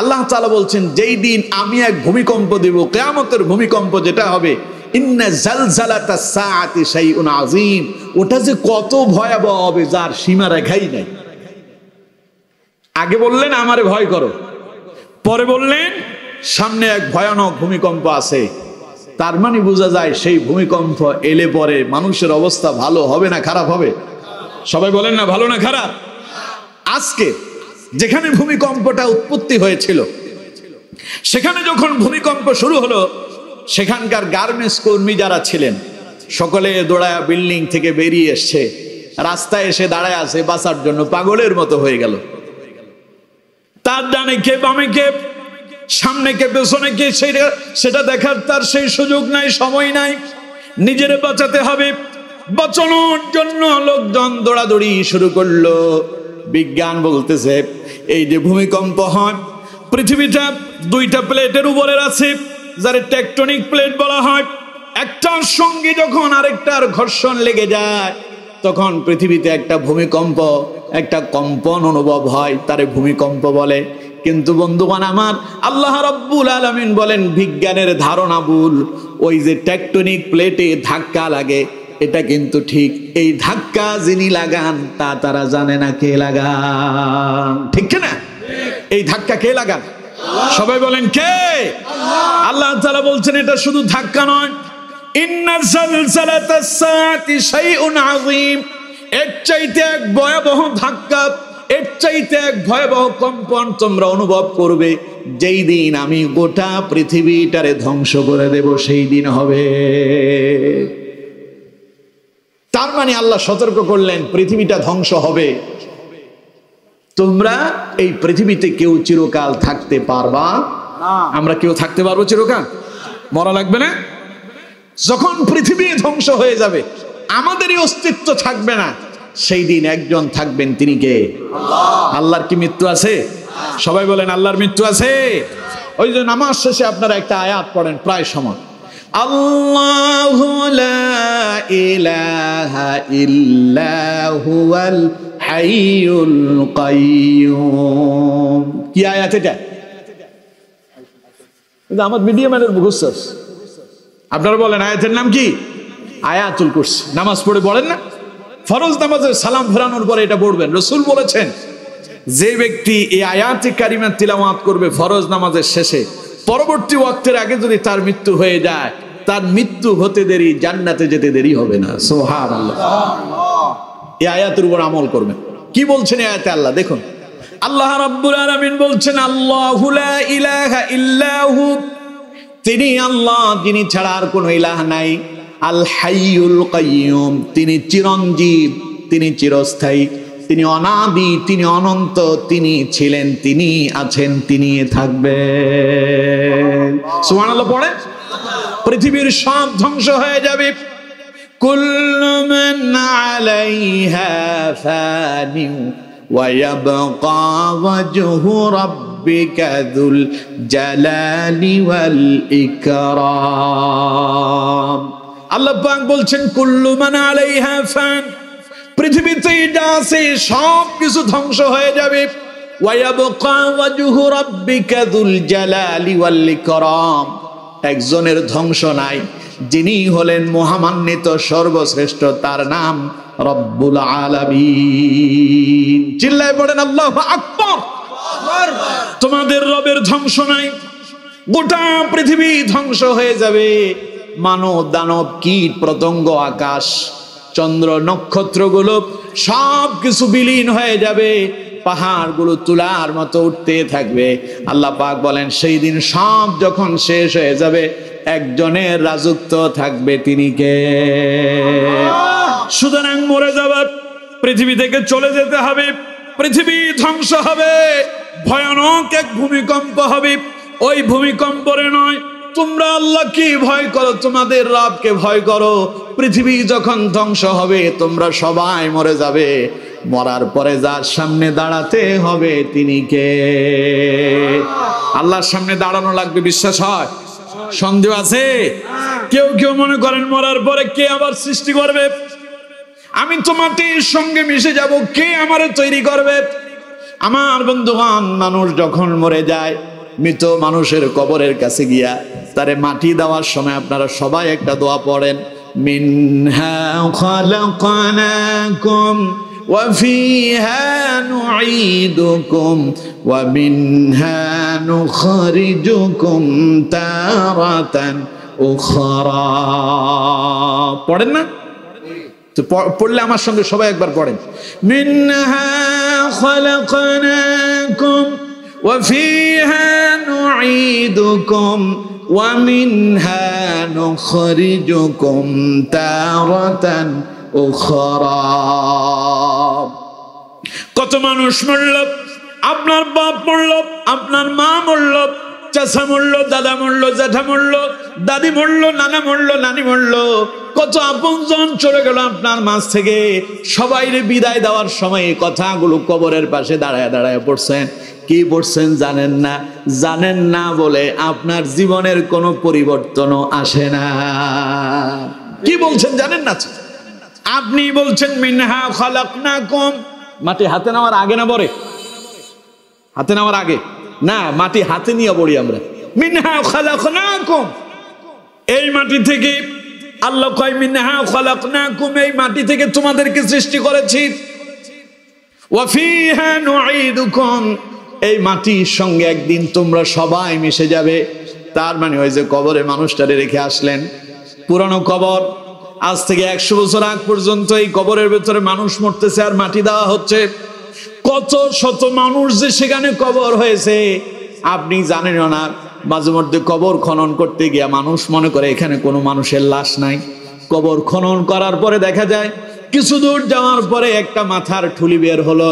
[SPEAKER 1] আল্লাহ তাআলা বলছেন যেই দিন আমি এক ভূমিকম্প দেব, কিয়ামতের ভূমিকম্প যেটা হবে, ইন্না জালজালাতাস সাআতি শাইউন আযীম, ওটা যে কত ভয়াবহ হবে যার সীমা রেখাই নাই। আগে বললেন আমারে ভয় করো, পরে বললেন সামনে এক ভয়ানক ভূমিকম্প আছে। তার মানে বোঝা যায় সেই ভূমিকম্প এলে পরে মানুষের অবস্থা ভালো হবে না খারাপ হবে? সবাই বলেন না, ভালো না খারাপ? আজকে যেখানে ভূমিকম্পটা উৎপত্তি হয়েছিল, সেখানে যখন ভূমিকম্প শুরু হলো, সেখানকার গার্মেন্টস কর্মী যারা ছিলেন সকলে দৌড়ায় বিল্ডিং থেকে বেরিয়ে এসছে, রাস্তায় এসে দাঁড়ায় আছে বাঁচার জন্য, পাগলের মতো হয়ে গেল। তার ডানে কে, বামে কে, সামনে কে, পেছনে কে, সেটা দেখার তার সেই সুযোগ নাই, সময় নাই। নিজের বাঁচাতে হবে। বাঁচানোর জন্য লোকজন দৌড়াদৌড়ি শুরু করলো। বিজ্ঞান বলতেছে এই যে ভূমিকম্প হয়, পৃথিবীটা 2টা প্লেটের উপরে আছে, যার টেকটনিক প্লেট বলা হয়। একটার সঙ্গে যখন আরেকটার ঘর্ষণ লেগে যায়, তখন পৃথিবীতে একটা ভূমিকম্প, একটা কম্পন অনুভব হয়, তারে ভূমিকম্প বলে। কিন্তু বন্ধুগণ আমার, আল্লাহ রাব্বুল আলামিন বলেন বিজ্ঞানের ধারণা ভুল। ওই যে টেকটনিক প্লেটে ধাক্কা লাগে, এটা কিন্তু ঠিক। এই ধাক্কা যিনি লাগান তা তারা জানে না কে লাগান, ঠিক না? এই ধাক্কা কে লাগান? সবাই বলেন কে? আল্লাহ তাআলা বলছেন এটা শুধু ধাক্কা নয়, ইন্না জালজালাতাস সাআতি শাইউন আযীম, এর চাইতে এক ভয়াবহ ধাক্কা, এর চাইতে এক ভয়াবহ কম্পন তোমরা অনুভব করবে যেই দিন আমি গোটা পৃথিবীটারে ধ্বংস করে দেব, সেই দিন হবে। তার মানে আল্লাহ সতর্ক করলেন পৃথিবীটা ধ্বংস হবে, তোমরা এই পৃথিবীতে কেউ চিরকাল থাকতে পারবা না। আমরা কেউ থাকতে পারবো চিরকাল? মরা লাগবে না? যখন পৃথিবী ধ্বংস হয়ে যাবে, আমাদেরই অস্তিত্ব থাকবে না, সেই দিন একজন থাকবেন, তিনি কে? আল্লাহর কি মৃত্যু আছে? সবাই বলেন আল্লাহর মৃত্যু আছে। ওই যে নামাজ শেষে আপনারা একটা আয়াত পড়েন প্রায় সময়, আল্লাহু লা ইলাহা ইল্লা হুয়াল হাইয়ুল কাইয়্যুম। কি আয়াত এটা? আমার মিডিয়ামের মুখস্থ। আপনারা বলেন আয়াতের নাম কি? আয়াতুল কুরসি। নামাজ পড়ে পড়েন না? ফরজ নামাজের সালাম ফেরানোর পরে এটা পড়বেন। রাসূল বলেছেন যে ব্যক্তি এই আয়াতে কারিমা তিলাওয়াত করবে ফরজ নামাজের শেষে, পরবর্তী ওয়াক্তের আগে যদি তার মৃত্যু হয়ে যায়, তার মৃত্যু হতে দেরি, জান্নাতে যেতে দেরি হবে না। সুবহানাল্লাহ। এই আয়াতের উপর আমল করবেন। কি বলছেন এই আয়াতে আল্লাহ? দেখুন, আল্লাহ রাব্বুল আলামিন বলছেন আল্লাহু লা ইলাহা ইল্লা হু, তিনি আল্লাহ, যিনি ছাড়া আর কোনো ইলাহ নাই। আল হাইয়ুল কাইয়্যুম, তিনি চিরঞ্জীব, তিনি চিরস্থায়ী, তিনি অনাদি, তিনি অনন্ত, তিনি ছিলেন, তিনি আছেন, তিনি থাকবেন। সুবহানাল্লাহ পড়ে। পৃথিবীর সব ধ্বংস হয়ে যাবে। কুল্লু মান আলাইহা ফানি ওয়া ইয়াবকা ওয়াজহু রাব্বিকা যুল জালালি ওয়াল ইকরাম। আল্লাহ পাক বলছেন কুল্লু মান আলাইহা ফান, পৃথিবীতে যা আছে সব কিছু ধ্বংস হয়ে যাবে। ওয়া ইয়াবকা ওয়াজহু রাব্বিকা যুল জালালি ওয়াল ইকরাম, একজনের ধ্বংস নাই, যিনি হলেন মহামান্বিত সর্বশ্রেষ্ঠ, তার নাম রব্বুল আলামিন। চিল্লায় পড়েন আল্লাহু আকবার। তোমাদের রবের ধ্বংস নাই, গোটা পৃথিবী ধ্বংস হয়ে যাবে। মানব দানব কীট পতঙ্গ আকাশ চন্দ্র নক্ষত্রগুলো সব কিছু বিলীন হয়ে যাবে, পাহাড়গুলো তুলার মতো উঠতে থাকবে। আল্লাহ পাক বলেন সেই দিন সব যখন শেষ হয়ে যাবে, একজনের রাজত্ব থাকবে, তিনি কে? সুতরাং মরে যাবার, পৃথিবী থেকে চলে যেতে হবে, পৃথিবী ধ্বংস হবে, ভয়ানক এক ভূমিকম্প হবে। ওই ভূমিকম্পরে নয়, তোমরা আল্লাহকে ভয় করো, তোমাদের রবকে ভয় করো। পৃথিবী যখন ধ্বংস হবে, তোমরা সবাই মরে যাবে। মরার পরে যার সামনে দাঁড়াতে হবে, তিনি কে? আল্লাহর সামনে দাঁড়ানো লাগবে। বিশ্বাস হয়? সন্দেহ আছে? কেউ কেউ মনে করেন মরার পরে কে আবার সৃষ্টি করবে? আমি তো মাটির সঙ্গে মিশে যাব, কে আমারে তৈরি করবে? আমার বন্ধুগণ, মানুষ যখন মরে যায়, মৃত মানুষের কবরের কাছে গিয়া তারে মাটি দেওয়ার সময় আপনারা সবাই একটা দোয়া পড়েন, মিনহা খালাকনাকুম ওয়া ফিহা নুঈদুকুম ওয়া মিনহা নুখরিজুকুম তারাতান উখরা। পড়েন না? তো পড়লে আমার সঙ্গে সবাই একবার পড়েন, মিনহা খালাকনাকুম ওয়া ফিহা নুঈদুকুম ওয়া মিনহা নুখরিজুকুম তারাতান উখরা। কত মানুষ মরল, আপনার বাপ মরল, আপনার মা মরল, চাচা মরল, দাদা মরল, জ্যাঠা মরল, দাদি মরল, নানা মরল, নানি মরল, কত আপনজন চলে গেল আপনার মাঝ থেকে। সবাইরে বিদায় দেওয়ার সময় এই কথাগুলো কবরের পাশে দাঁড়ায় দাঁড়ায় পড়ছেন। কি পড়ছেন জানেন না? জানেন না বলে আপনার জীবনের কোনো পরিবর্তনও আসে না। কি বলছেন জানেন না? আপনি বলছেন মিনহা খালাকনাকুম, মাটি হাতে নেওয়ার আগে না পরে? হাতে নেওয়ার আগে না, মাটি হাতে নিয়ে পড়ি আমরা। মিনহা খালাকনাকুম, এই মাটি থেকে আল্লাহ কয় মিনহা খালাকনাকুম, এই মাটি থেকে তোমাদেরকে সৃষ্টি করেছি। ওয়া ফিহা নুঈদুকুম, এই মাটির সঙ্গে একদিন তোমরা সবাই মিশে যাবে। তার মানে ওই যে কবরে মানুষটারে রেখে আসলেন, পুরানো কবর, আজ থেকে 100 বছর আগ পর্যন্ত এই কবরের ভেতরে মানুষ মরতেছে আর মাটি দেওয়া হচ্ছে। কত শত মানুষ যে সেখানে কবর হয়েছে আপনি জানেন না। মাঝে মধ্যে কবর খনন করতে গিয়ে মানুষ মনে করে এখানে কোনো মানুষের লাশ নাই। কবর খনন করার পরে দেখা যায় কিছু দূর যাওয়ার পরে একটা মাথার ঠুলি বের হলো,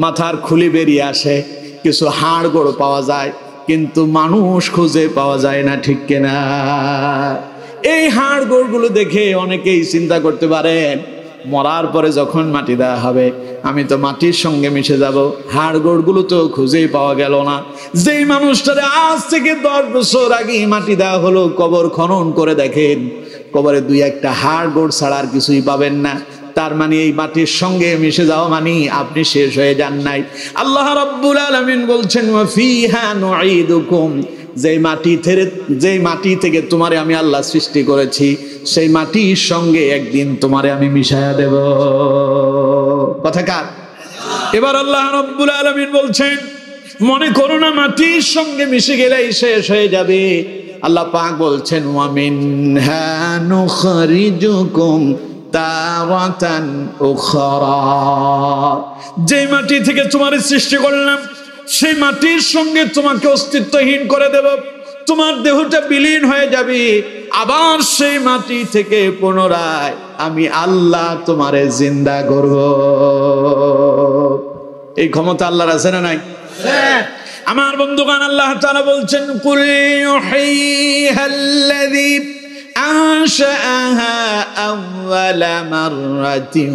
[SPEAKER 1] মাথার খুলি বেরিয়ে আসে, কিছু হাড় গোড় পাওয়া যায়, কিন্তু মানুষ খুঁজে পাওয়া যায় না, ঠিক কিনা? এই হাড় গোড়গুলো দেখে অনেকেই চিন্তা করতে পারেন মরার পরে যখন মাটি দেওয়া হবে আমি তো মাটির সঙ্গে মিশে যাব, হাড় গোড়গুলো তো খুঁজেই পাওয়া গেল না। যেই মানুষটারে আজ থেকে 10 বছর আগে মাটি দেওয়া হলো, কবর খনন করে দেখেন কবরে 2-1টা হাড় গোড় ছাড়া আর কিছুই পাবেন না। তার মানে এই মাটির সঙ্গে মিশে যাওয়া মানে আপনি শেষ হয়ে যান নাই। আল্লাহ রাব্বুল আলামিন বলছেন ওয়া ফিহা নুঈদুকুম, যেই মাটি থেকে তোমারে আমি আল্লাহ সৃষ্টি করেছি সেই মাটির সঙ্গে একদিন তোমারে আমি মিশায়া দেব। কথা কার? এবার আল্লাহ রাব্বুল আলামিন বলছেন মনে করো না মাটির সঙ্গে মিশে গেলেই শেষ হয়ে যাবে। আল্লাহ পাক বলছেন ওয়া মিনহা নুখরিজুকুম তারাতান উখরা, যে মাটি থেকে তোমারে সৃষ্টি করলাম সেই মাটির সঙ্গে তোমাকে অস্তিত্বহীন করে দেব, তোমার দেহটা বিলীন হয়ে যাবে, আবার সেই মাটি থেকে পুনরায় আমি আল্লাহ তোমারে জিন্দা করব। এই ক্ষমতা আল্লাহর আছে না নাই? আমার বন্ধুগণ, আল্লাহ তাআলা বলছেন কুল ইউহিহাল্লাযী আনশাআহা আউওয়ালা মাররাতিন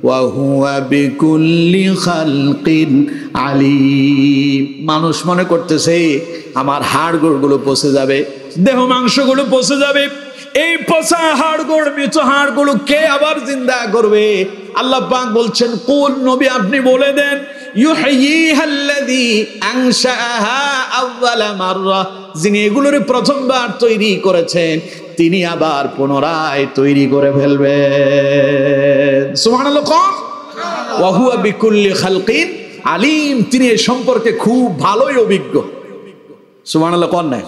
[SPEAKER 1] ওয়া হুয়া বিকুল্লি খালকিন আলীম। মানুষ মনে করতেছে আমার হাড়গোড়গুলো পচে যাবে, দেহ মাংসগুলো পচে যাবে, এই পচা হাড়গোড় মৃত হাড়গুলো কে আবার জিন্দা করবে? আল্লাহ পাক বলছেন কুল, নবী আপনি বলে দেন ইউহিহাল্লাযী আনশাআহা আউওয়ালা মাররা, যিনি এগুলোর প্রথমবার তৈরি করেছেন তিনি আবার পুনরায় তৈরি করে ফেলবেন। সুবহানাল্লাহ। ওয়া হুয়া বিকুল্লি খালকিন আলীম, তিনি এই সম্পর্কে খুব ভালোই অভিজ্ঞ। সুবহানাল্লাহ কোন নাই?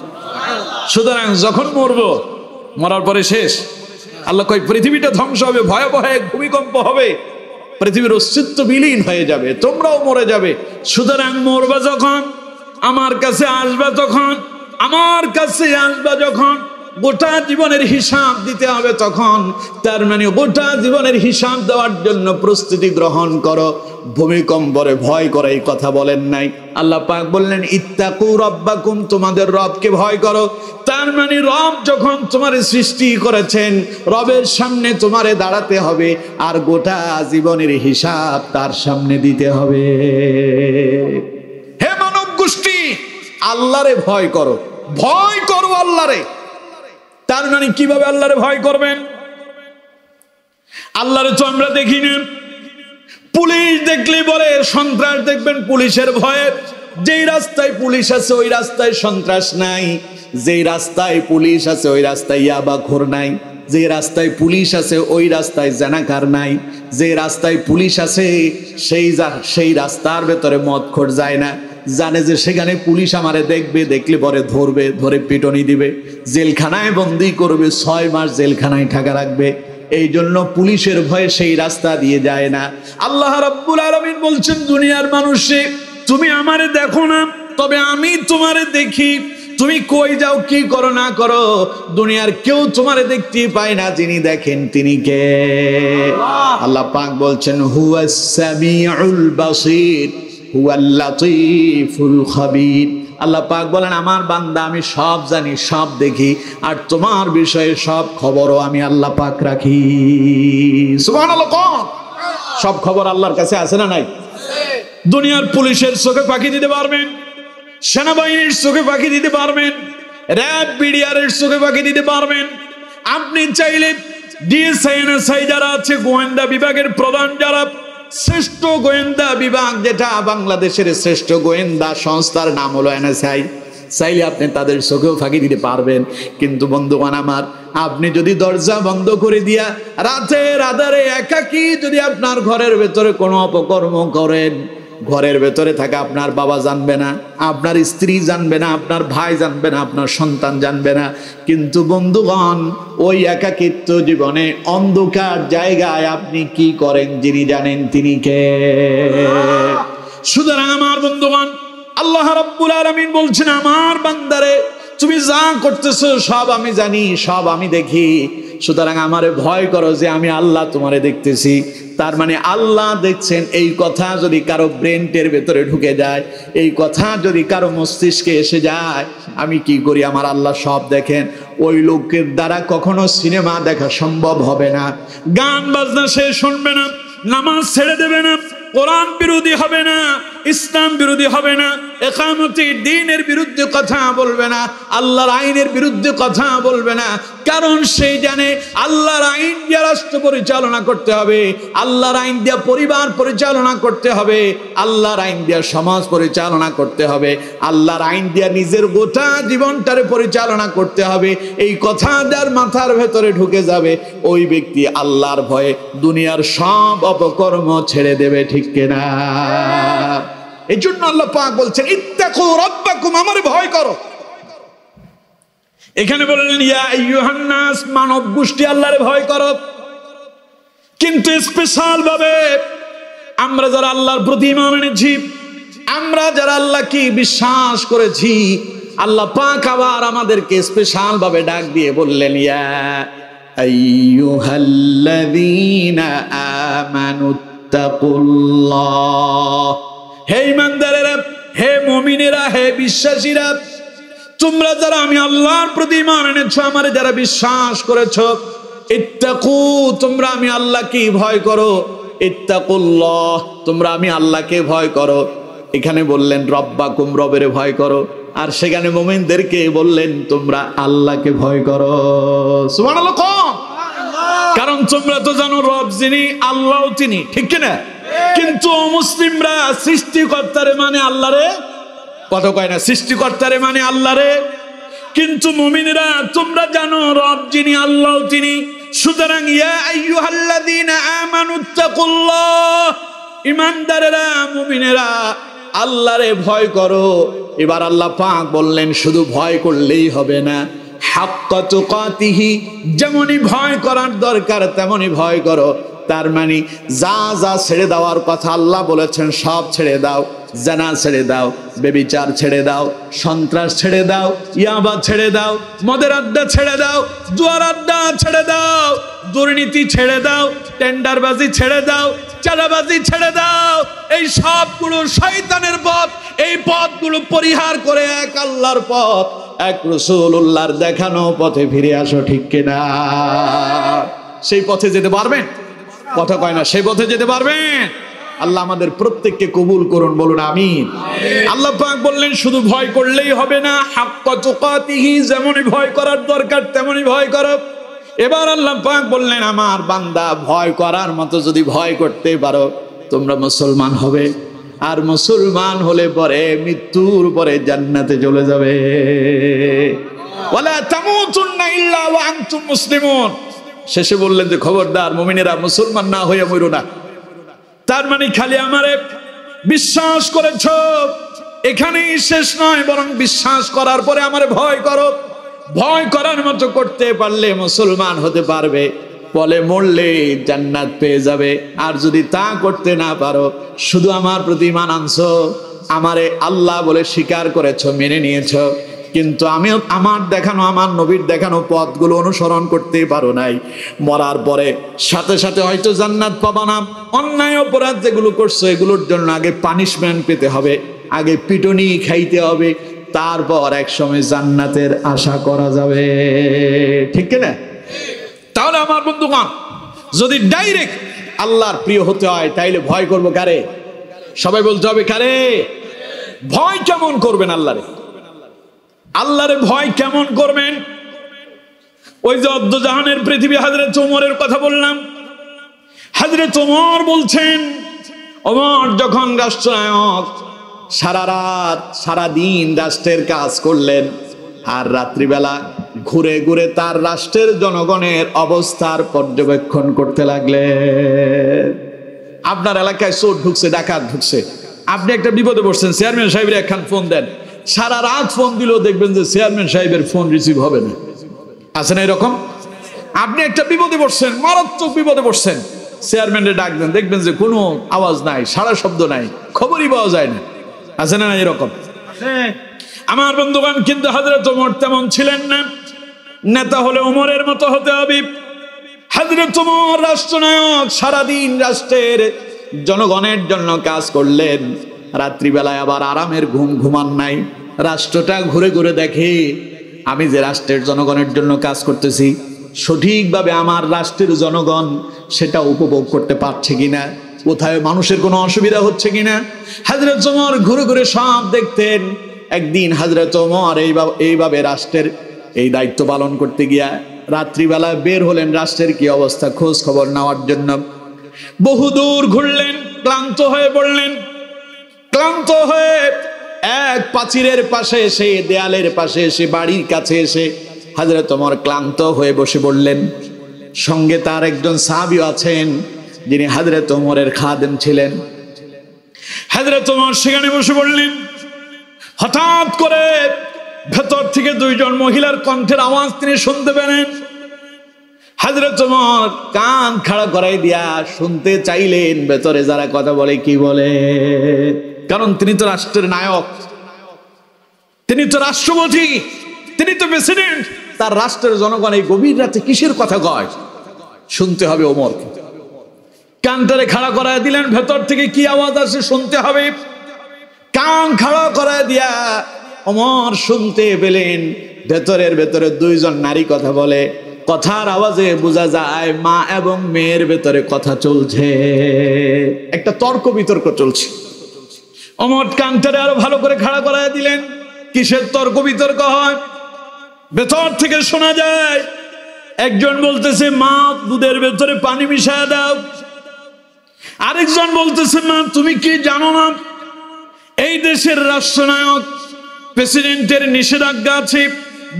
[SPEAKER 1] সুতরাং যখন মরবো, মরার পরে শেষ। আল্লাহ কয় পৃথিবীটা ধ্বংস হবে, ভয়াবহ এক ভূমিকম্প হবে, পৃথিবীর অস্তিত্ব বিলীন হয়ে যাবে, তোমরাও মরে যাবে। সুতরাং মরবা যখন, আমার কাছে আসবা তখন, আমার কাছে আসবা যখন গোটা জীবনের হিসাব দিতে হবে তখন, তার মানে গোটা জীবনের হিসাব দেওয়ার জন্য প্রস্তুতি গ্রহণ করো। ভূমিকম্পরে ভয় করে এই কথা বলেন নাই। আল্লাহ পাক বললেন ইত্তাকু রাব্বাকুম, তোমাদের রবকে ভয় করো। তার মানে রব যখন তোমার সৃষ্টি করেছেন, রবের সামনে তোমারে দাঁড়াতে হবে আর গোটা জীবনের হিসাব তার সামনে দিতে হবে। হে মানব গোষ্ঠী, আল্লাহরে ভয় করো, ভয় করো আল্লাহরে। তার মানে কিভাবে আল্লাহরে ভয় করবেন? আল্লাহরে তো আমরা দেখি না। পুলিশ দেখলে বলে সন্ত্রাস দেখবেন পুলিশের ভয়ে, যেই রাস্তায় পুলিশ আছে ওই রাস্তায় সন্ত্রাস নাই, যেই রাস্তায় পুলিশ আছে ওই রাস্তায় ইয়াবাখোর নাই, যে রাস্তায় পুলিশ আছে ওই রাস্তায় জানাকার নাই, যে রাস্তায় পুলিশ আছে সেই রাস্তার ভেতরে মদখোর যায় না, জানে যে সেখানে পুলিশ আমারে দেখবে, দেখলে পরে ধরবে, ধরে পিটনি দিবে, জেলখানায় বন্দি করবে, 6 মাস জেলখানায় ঢাকা রাখবে। এই জন্য পুলিশের ভয়ে সেই রাস্তা দিয়ে যায় না। আল্লাহ রাব্বুল আলামিন বলছেন দুনিয়ার মানুষে তুমি আমারে দেখো না, তবে আমি তোমারে দেখি। তুমি কই যাও, কি করো না করো, দুনিয়ার কেউ তোমারে দেখতে পায় না, যিনি দেখেন তিনি কে? আল্লাহ পাক বলছেন হুয়াস সামিউল বাসীর হুয়াল লাতীফুল খাবীর। আল্লাহ পাক বলেন আমার বান্দা আমি সব জানি, সব দেখি, আর তোমার বিষয়ে সব খবরও আমি আল্লাহ পাক রাখি। সুবহানাল্লাহ। সব খবর আল্লাহর কাছে আছে না নাই? দুনিয়ার পুলিশের চোখে পাখি দিতে পারবেন, সেনাবাহিনীর চোখে পাখি দিতে পারবেন, র্যাব বিডিআরের চোখে পাখি দিতে পারবেন। আপনি চাইলে ডিএসআই যারা আছে, গোয়েন্দা বিভাগের প্রধান যারা, শ্রেষ্ঠ গোয়েন্দা বিভাগ যেটা বাংলাদেশের শ্রেষ্ঠ গোয়েন্দা সংস্থার নাম হলো এনএসআই, চাইলে আপনি তাদের চোখেও ফাঁকি দিতে পারবেন। কিন্তু বন্ধুগণ আমার, আপনি যদি দরজা বন্ধ করে দিয়া রাতের আধারে একাকী যদি আপনার ঘরের ভেতরে কোনো অপকর্ম করেন, ঘরের ভেতরে থাকা আপনার বাবা জানবে না, আপনার স্ত্রী জানবে না, আপনার ভাই জানবে না, আপনার সন্তান জানবে না। কিন্তু বন্ধুগণ ওই একাকিত্ব জীবনে অন্ধকার জায়গায় আপনি কি করেন যিনি জানেন তিনি কে? সুতরাং আমার বন্ধুগণ, আল্লাহ রাব্বুল আলামিন বলছেন, আমার বান্দারে তুমি যা করতেছো সব আমি জানি, সব আমি দেখি। সুতরাং আমারে ভয় করো যে আমি আল্লাহ তোমারে দেখতেছি। তার মানে আল্লাহ দেখছেন, এই কথা যদি কারো ব্রেনের ভেতরে ঢুকে যায়, এই কথা যদি কারো মস্তিষ্কে এসে যায়, আমি কি করি? আমার আল্লাহ সব দেখেন। ওই লোকের দ্বারা কখনো সিনেমা দেখা সম্ভব হবে না, গান বাজনা সে শুনবে না, নামাজ ছেড়ে দেবে না, কোরআন বিরোধী হবে না, ইসলাম বিরোধী হবে না, ইকামতি দ্বীনের বিরুদ্ধে কথা বলবে না, আল্লাহর আইনের বিরুদ্ধে কথা বলবে না। কারণ সে জানে আল্লাহর আইন দিয়ে রাষ্ট্র পরিচালনা করতে হবে, আল্লাহর আইন দিয়ে পরিবার পরিচালনা করতে হবে, আল্লাহর আইন দিয়ে সমাজ পরিচালনা করতে হবে, আল্লাহর আইন দিয়ে নিজের গোটা জীবনটারে পরিচালনা করতে হবে। এই কথা যার মাথার ভেতরে ঢুকে যাবে, ওই ব্যক্তি আল্লাহর ভয়ে দুনিয়ার সব অপকর্ম ছেড়ে দেবে। ঠিক কিনা? এই জন্য আল্লাহ পাক বলছেন, ইত্তাকু রাব্বাকুম, আমার ভয় করো। এখানে বললেন ইয়া আইয়ুহান নাস, মানব গোষ্ঠী আল্লাহর ভয় করো। কিন্তু স্পেশাল ভাবে আমরা যারা আল্লাহর প্রতি ঈমান এনেছি, আমরা যারা আল্লাহকে বিশ্বাস করেছি, আল্লাহ পাক আবার আমাদেরকে স্পেশাল ভাবে ডাক দিয়ে বললেন, ইয়া আইয়ুহাল্লাযীনা আমানু তাকুল্লাহ, হে ঈমানদারেরা, হে মুমিনেরা, হে বিশ্বাসীরা, তোমরা যারা আমি আল্লাহর প্রতি ঈমান এনেছো, আমারে যারা বিশ্বাস করেছো, ইত্তাকু, তোমরা আমি আল্লাহকে ভয় করো, ইত্তাকুল্লাহ, তোমরা আমি আল্লাহকে ভয় করো। এখানে বললেন রব্বাকুম, রবের ভয় করো, আর সেখানে মুমিনদেরকে বললেন তোমরা আল্লাহকে ভয় করো। সুবহানাল্লাহ। কারণ তোমরা তো জানো রব যিনি, আল্লাহ তিনি, ঠিক কিনা? কিন্তু মুসলিমরা সৃষ্টিকর্তারে মানে আল্লাহরে, কথা কয় না, সৃষ্টিকর্তারে মানে আল্লাহরে। কিন্তু মুমিনরা তোমরা জানো রব যিনি, আল্লাহ তিনি। সুতরাং ইয়া আইয়ুহাল্লাযীনা আমানুত্তাকুল্লাহ, ঈমানদারেরা, মুমিনেরা, আল্লাহরে ভয় করো। এবার আল্লাহ পাক বললেন শুধু ভয় করলেই হবে না, হাক্কা তুকাতিহি, যেমনই ভয় করার দরকার তেমনই ভয় করো। তার মানে যা যা ছেড়ে দেওয়ার কথা আল্লাহ বলেছেন সব ছেড়ে দাও। জানা ছেড়ে দাও, বেবিচার ছেড়ে দাও, সন্ত্রাস ছেড়ে দাও, ইয়াবা ছেড়ে দাও, মদের আড্ডা ছেড়ে দাও, জুয়ার আড্ডা ছেড়ে দাও, দুর্নীতি ছেড়ে দাও, টেন্ডারবাজি ছেড়ে দাও, চাঁদাবাজি ছেড়ে দাও। এই সবগুলো শয়তানের পথ, এই পথগুলো পরিহার করে এক আল্লাহর পথ, এক রাসূলুল্লাহর দেখানো পথে ফিরে আসো। ঠিক কিনা? সেই পথে যেতে পারবেন? কথা কয় না, সেই পথে যেতে পারবেন? আল্লাহ আমাদের প্রত্যেককে কবুল করুন, বলুন আমিন। আল্লাহ পাক বললেন শুধু ভয় করলেই হবে না, হাক্কা তুকাতিহি, যেমনই ভয় করার দরকার তেমনই ভয় করো। এবার আল্লাহ পাক বললেন আমার বান্দা ভয় করার মতো যদি ভয় করতে পারো, তোমরা মুসলমান হবে। আর মুসলমান হলে পরে মৃত্যুর পরে জান্নাতে চলে যাবে। ওয়ালা তামুতুন্না ইল্লা ওয়া আনতুম মুসলিমুন। শেষে বললেন যে খবরদার মুমিনেরা, মুসলমান না হয়ে মরো না। তার মানে খালি আমারে বিশ্বাস করেছো এখানেই শেষ নয়, বরং বিশ্বাস করার পরে আমারে ভয় করো। ভয় করার মতো করতে পারলে মুসলমান হতে পারবে, বলে মরলে জান্নাত পেয়ে যাবে। আর যদি তা করতে না পারো, শুধু আমার প্রতি ঈমান আনছো, আমারে আল্লাহ বলে স্বীকার করেছো, মেনে নিয়েছো, কিন্তু আমি আমার দেখানো, আমার নবীর দেখানো পথগুলো অনুসরণ করতে পারো নাই, মরার পরে সাথে সাথে হয়তো জান্নাত পাবা না। অন্যায় অপরাধ যেগুলো করছো এগুলোর জন্য আগে পানিশমেন্ট পেতে হবে, আগে পিটুনি খাইতে হবে, তারপর এক সময় জান্নাতের আশা করা যাবে। ঠিক না? তাহলে আমার বন্ধুগণ, যদি ডাইরেক্ট আল্লাহর প্রিয় হতে হয় তাইলে ভয় করবো কারে? সবাই বলতে হবে কারে? ভয় কেমন করবেন আল্লাহরে? আল্লাহরে ভয় কেমন করবেন? ওই যে অদ্দজাহানের পৃথিবী হযরত ওমরের কথা বললাম, হযরত ওমর বলছেন, ওমর যখন রাষ্ট্রনায়ক সারা রাত সারা দিন রাষ্ট্রের কাজ করলেন, আর রাত্রিবেলা ঘুরে ঘুরে তার রাষ্ট্রের জনগণের অবস্থার পর্যবেক্ষণ করতে লাগলেন। আপনার এলাকায় চোর ঢুকছে, ডাকাত ঢুকছে, আপনি একটা বিপদে পড়ছেন, চেয়ারম্যান সাহেবের একখান ফোন দেন, সারা রাত ফোন দিলেও দেখবেন যে চেয়ারম্যান সাহেবের ফোন রিসিভ হবে না। আছে না এরকম? আপনি একটা বিপদে পড়ছেন, মারাত্মক বিপদে পড়ছেন, চেয়ারম্যানের ডাক দেন, দেখবেন যে কোনো আওয়াজ নাই, সারা শব্দ নাই, খবরই পাওয়া যায় না। আছে না এরকম? আমার বন্ধুগণ, কিন্তু হযরত ওমর তেমন ছিলেন না। নেতা হলে ওমরের মতো হতে হবে। হযরত ওমর রাষ্ট্রনায়ক, সারাদিন রাষ্ট্রের জনগণের জন্য কাজ করলেন, রাত্রিবেলায় আবার আরামের ঘুম ঘুমান নাই। রাষ্ট্রটা ঘুরে ঘুরে দেখে আমি যে রাষ্ট্রের জনগণের জন্য কাজ করতেছি সঠিকভাবে আমার রাষ্ট্রের জনগণ সেটা উপভোগ করতে পারছে কিনা, কোথায় মানুষের কোনো অসুবিধা হচ্ছে কিনা। হযরত ওমর ঘুরে ঘুরে সব দেখতেন। একদিন হযরত ওমর এইভাবে রাষ্ট্রের এই দায়িত্ব পালন করতে গিয়া রাত্রিবেলা বের হলেন রাষ্ট্রের কি অবস্থা খোঁজ খবর নেওয়ার জন্য। বহুদূর ঘুরলেন, ক্লান্ত হয়ে পড়লেন। ক্লান্ত হয়ে এক প্রাচীরের পাশে এসে, দেয়ালের পাশে এসে, বাড়ির কাছে এসে হযরত ওমর ক্লান্ত হয়ে বসে পড়লেন। সঙ্গে তার একজন সাহাবী আছেন যিনি হযরত ওমরের খাদেম ছিলেন। হযরত ওমর সেখানে বসে পড়লেন। হঠাৎ করে ভেতর থেকে দুইজন মহিলার কণ্ঠের আওয়াজ তিনি শুনতে পেলেন। হযরত ওমর কান খাড়া করাই দিয়া শুনতে চাইলেন ভেতরে যারা কথা বলে কি বলে, কারণ তিনি তো রাষ্ট্রের নায়ক, তিনি তো রাষ্ট্রপতি, তিনি তো প্রেসিডেন্ট। তার রাষ্ট্রের জনগণ এই গভীর রাতে কিসের কথা কয় শুনতে হবে ওমরকে। কানটারে খাড়া করায় দিলেন, ভেতর থেকে কি আওয়াজ আসে শুনতে হবে। কান খাড়া করায় দিয়া ওমর শুনতে পেলেন ভেতরের ভেতরে দুইজন নারী কথা বলে। কথার আওয়াজে বোঝা যায় মা এবং মেয়ের ভেতরে কথা চলছে, একটা তর্ক বিতর্ক চলছে। ওমর কানটারে আরো ভালো করে খাড়া করায় দিলেন। কিসের তর্ক বিতর্ক হয়? ভেতর থেকে শোনা যায় একজন বলতেছে মা দুধের ভেতরে পানি মিশায় দাও, আরেকজন বলতেছে মা তুমি কি জানো না এই দেশের রাষ্ট্রনায়ক প্রেসিডেন্টের নিষেধাজ্ঞা আছে,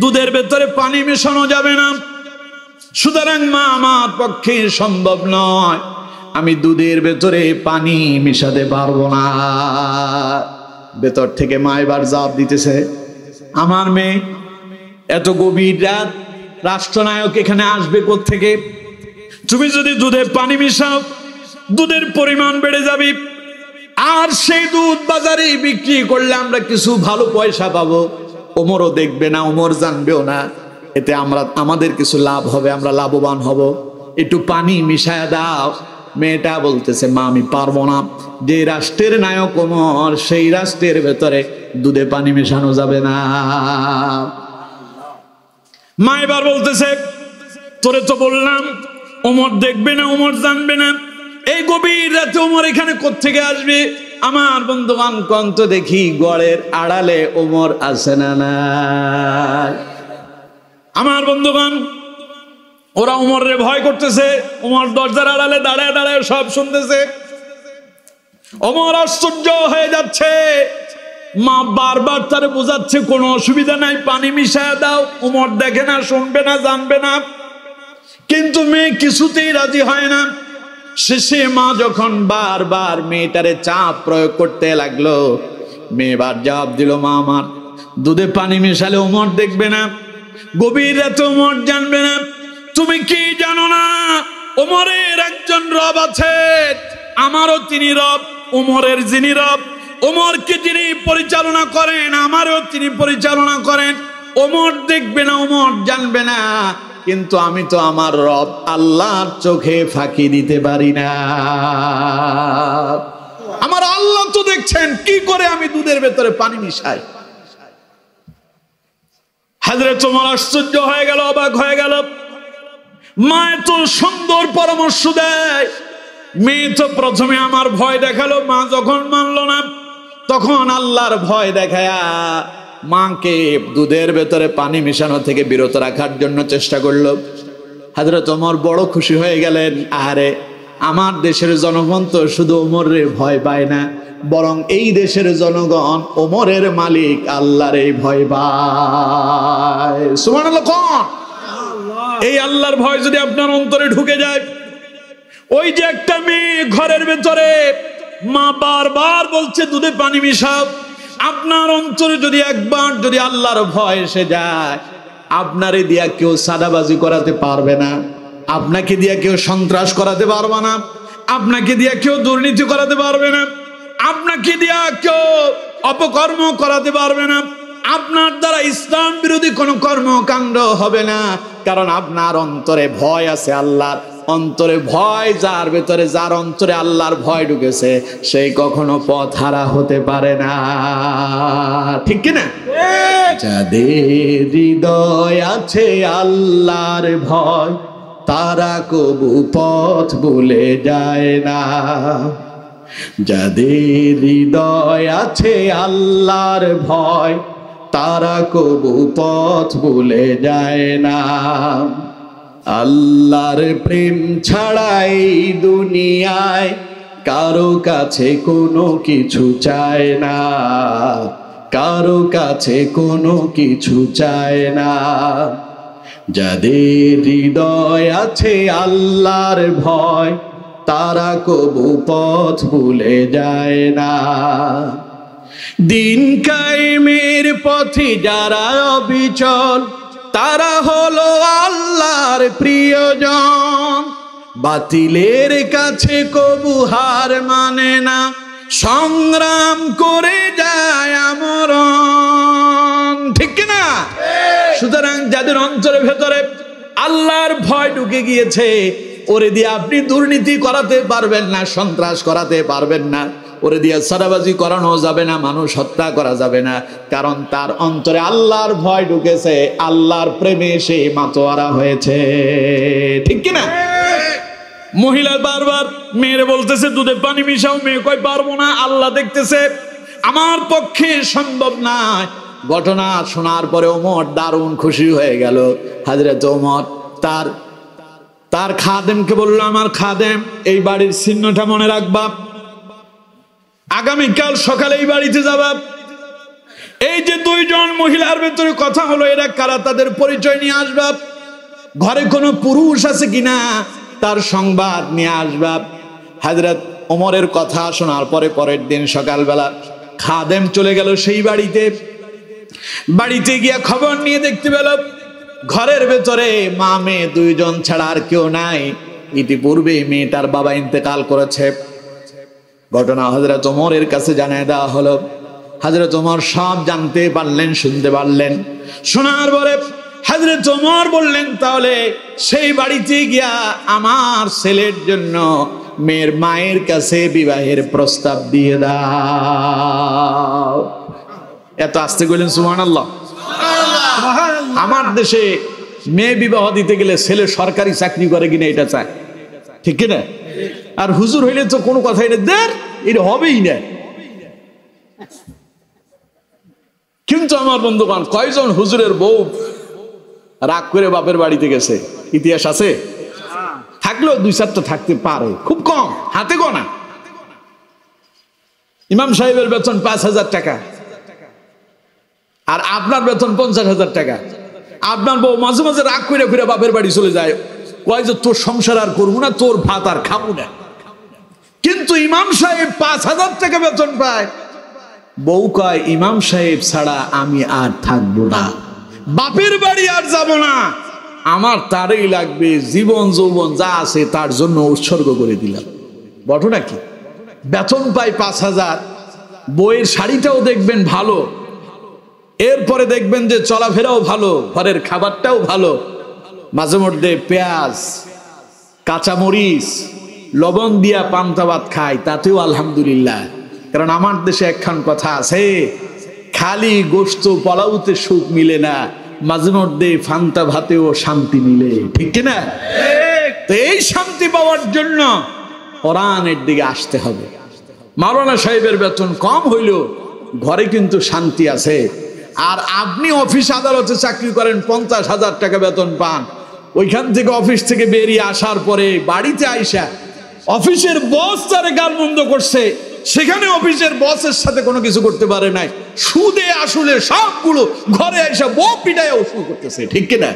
[SPEAKER 1] দুধের ভেতরে পানি মেশানো যাবে না, সুতরাং মা আমার পক্ষে সম্ভব নয়, আমি দুধের ভেতরে পানি মিশাতে পারবো না। ভেতর থেকে মা এবার জবাব দিতেছে, আমার মেয়ে এত গভীর রাত, রাষ্ট্রনায়ক এখানে আসবে কোত্থেকে? তুমি যদি দুধে পানি মিশাও দুধের পরিমাণ বেড়ে যাবে, আর সেই দুধ বাজারে বিক্রি করলে আমরা কিছু ভালো পয়সা পাবো, ওমরও দেখবে না, ওমর জানবেও না, এতে আমাদের কিছু লাভ হবে, আমরা লাভবান হব, একটু পানি মিশায়া দাও। মেয়েটা বলতেছে মা আমি পারবো না, যে রাষ্ট্রের নায়ক ওমর সেই রাষ্ট্রের ভেতরে দুধে পানি মেশানো যাবে না। মা এবার বলতেছে তোরে তো বললাম ওমর দেখবে না, ওমর জানবে না, এই গভীর রাতে ওমর এখানে কোত্থেকে আসবে? আমার বন্ধুগণ কন্ত দেখি গড়ের আড়ালে ওমর আছে না নাই? আমার বন্ধুগণ ওরা ওমরের ভয় করতেছে, ওমর দরজার আড়ালে দাঁড়ায় দাঁড়ায় সব শুনতেছে। ওমর আশ্চর্য হয়ে যাচ্ছে, মা বারবার তারে বোঝাচ্ছে কোনো অসুবিধা নাই, পানি মিশায় দাও। ওমর দেখে না, শুনবে না, জানবে না, কিন্তু মেয়ে কিছুতেই রাজি হয় না। শেষে মা যখন বারবার মেয়েটারে চাপ প্রয়োগ করতে লাগলো, মেয়ে বার জবাব দিল মা আমার দুধে পানি মেশালে ওমর দেখবে না, গভীর রাতে ওমর জানবে না। তুমি কি জানো না ওমরের একজন রব আছে, আমারও তিনি রব, ওমরের যিনি রব, ওমরকে যিনি পরিচালনা করেন আমারও তিনি পরিচালনা করেন। ওমর দেখবে না, ওমর জানবে না, কিন্তু আমি তো আমার রব আল্লাহর চোখে ফাঁকি দিতে পারি না। আমার আল্লাহ তো দেখছেন কি করে আমি দুধের ভেতরে পানি মিশাই। হযরত ওমর আশ্চর্য হয়ে গেল, অবাক হয়ে গেল। মা এত সুন্দর পরামর্শ দেয়, মেয়ে তো প্রথমে আমার ভয় দেখালো, মা যখন মানলো না তখন আল্লাহর ভয় দেখায়া মাকে দুধের ভেতরে পানি মিশানো থেকে বিরত রাখার জন্য চেষ্টা করলো। হযরত ওমর বড় খুশি হয়ে গেলেন, আরে আমার দেশের জনগণ তো শুধু ওমরের ভয় পায় না, বরং এই দেশের জনগণ ওমরের মালিক আল্লাহর এই ভয় পায়। সুবহানাল্লাহ। কোন এই আল্লাহর ভয় যদি আপনার অন্তরে ঢুকে যায়, ওই যে একটা মেয়ে ঘরের ভেতরে মা বারবার বলছে দুধে পানি মিশাও, আপনার অন্তরে যদি একবার যদি আল্লাহর ভয় এসে যায়, আপনারে দিয়া কেউ সাদাবাজি করাতে পারবে না, আপনাকে দিয়ে কেউ সন্ত্রাস করাতে পারবে না, আপনাকে দিয়ে কেউ দুর্নীতি করাতে পারবে না, আপনাকে দিয়ে কেউ অপকর্ম করাতে পারবে না, আপনার দ্বারা ইসলাম বিরোধী কোনো কর্মকাণ্ড হবে না। কারণ আপনার অন্তরে ভয় আছে আল্লাহর। অন্তরে ভয় যার ভেতরে, যার অন্তরে আল্লাহর ভয় ঢুকেছে, সেই কখনো পথ হারা হতে পারে না। ঠিক কিনা? যাদের হৃদয় আছে আল্লাহর ভয়, তারা কবু পথ ভুলে যায় না। যাদের হৃদয় আছে আল্লাহর ভয়, তারা কবু পথ ভুলে যায় না। আল্লাহর প্রেম ছাড়াই দুনিয়ায় কারো কাছে কোনো কিছু চায় না, কারো কাছে কোনো কিছু চায় না। যাদের হৃদয় আছে আল্লাহর ভয়, তারা কবু পথ ভুলে যায় না। দিন কায়েমের পথে যারা অবিচল, তারা হলো আল্লাহর প্রিয়জন। বাতিলের কাছে কবু হার মানে না, সংগ্রাম করে যায় আমরণ। ঠিক না? সুতরাং যাদের অন্তরের ভেতরে আল্লাহর ভয় ঢুকে গিয়েছে, ওরে দিয়ে আপনি দুর্নীতি করাতে পারবেন না, সন্ত্রাস করাতে পারবেন না, ওরে দিয়ে সাদাবাজি করানো যাবে না, মানুষ হত্যা করা যাবে না। কারণ তার অন্তরে আল্লাহর ভয় ঢুকেছে, আল্লাহর প্রেমে সে মাতোয়ারা হয়েছে। ঠিক কিনা? মহিলা বারবার মেয়েরে বলতেছে দুধে পানি মিশাও, মেয়ে কই পারবো না, আল্লাহ দেখতেছে, আমার পক্ষে সম্ভব না। ঘটনা শোনার পরে ওমর দারুণ খুশি হয়ে গেল। হযরত ওমর তার খাদেমকে বলল, আমার খাদেম, এই বাড়ির চিহ্নটা মনে রাখবা, আগামীকাল সকালে এই বাড়িতে যাবা। এই যে দুইজন মহিলার ভেতরে কথা হলো, এরা কারা, তাদের পরিচয় নিয়ে আসবা, ঘরে কোনো পুরুষ আছে কিনা তার সংবাদ নিয়ে আসবা। হযরত ওমরের কথা শোনার পরে পরের দিন সকালবেলা খাদেম চলে গেল সেই বাড়িতে। বাড়িতে গিয়া খবর নিয়ে দেখতে পেল ঘরের ভেতরে মা মেয়ে দুইজন ছাড়া আর কেউ নাই। ইতিপূর্বে মেয়েটার বাবা ইন্তেকাল করেছে। ঘটনা হযরত ওমরের কাছে জানিয়ে দেওয়া হলো। হযরত ওমর সব জানতে পারলেন, শুনতে পারলেন। শোনার পরে হযরত ওমর বললেন, তাহলে সেই বাড়িতে গিয়া আমার ছেলের জন্য মেয়ের মায়ের কাছে বিবাহের প্রস্তাব দিয়ে দাও। এত আস্তে কইলেন সুবহানাল্লাহ। আমার দেশে মেয়ে বিবাহ দিতে গেলে ছেলে সরকারি চাকরি করে কিনা এটা চায়, ঠিক কিনা? আর হুজুর হইলে তো কোনো কথাই না, দের এটা হবেই না। কিন্তু আমার বন্ধুগণ, কয়জন হুজুরের বউ রাগ করে বাপের বাড়িতে গেছে? ইতিহাস আছে, থাকলেও দুই চারটা থাকতে পারে, খুব কম, হাতে গোনা। ইমাম সাহেবের বেতন 5,000 টাকা, আর আপনার বেতন 50,000 টাকা। আপনার বউ মাঝে মাঝে রাগ করে ফিরে বাপের বাড়ি চলে যায়, কয় যে তোর সংসার আর করবো না, তোর ভাত আর খাবো না। কিন্তু ইমাম সাহেব 5,000 টাকা বেতন পায়, বউ কয় ইমাম সাহেব ছাড়া আমি আর থাকবো না, বাপের বাড়ি আর যাব না, আমার তারই লাগবে, জীবন যৌবন যা আছে তার জন্য উৎসর্গ করে দিলাম। ঘটনা কি? বেতন পাই 5,000, বইয়ের শাড়িটাও দেখবেন ভালো, এরপরে দেখবেন যে চলাফেরাও ভালো, ঘরের খাবারটাও ভালো, মাঝে মধ্যে পেঁয়াজ কাঁচামরিচ লবণ দিয়া পান্তা ভাত খায়, তাতেও আলহামদুলিল্লাহ। কারণ আমার দেশে একখান কথা আছে, খালি গোশত পোলাওতে সুখ মিলে না, মাঝে মধ্যে পান্তা ভাতেও শান্তি মিলে, ঠিক কিনা? তো এই শান্তি পাওয়ার জন্য কোরআনের দিকে আসতে হবে। মাওলানা সাহেবের বেতন কম হইল, ঘরে কিন্তু শান্তি আছে। আর আপনি অফিস আদালতে চাকরি করেন, 50,000 টাকা বেতন পান, ওইখান থেকে অফিস থেকে বেরিয়ে আসার পরে বাড়িতে আইসা অফিসের বস তারে গালমন্দ করছে, সেখানে অফিসের বসের সাথে কোনো কিছু করতে পারে নাই, সুদে আসলে সবগুলো ঘরে আইসা বউ পিটায় শুরু করতেছে, ঠিক কিনা?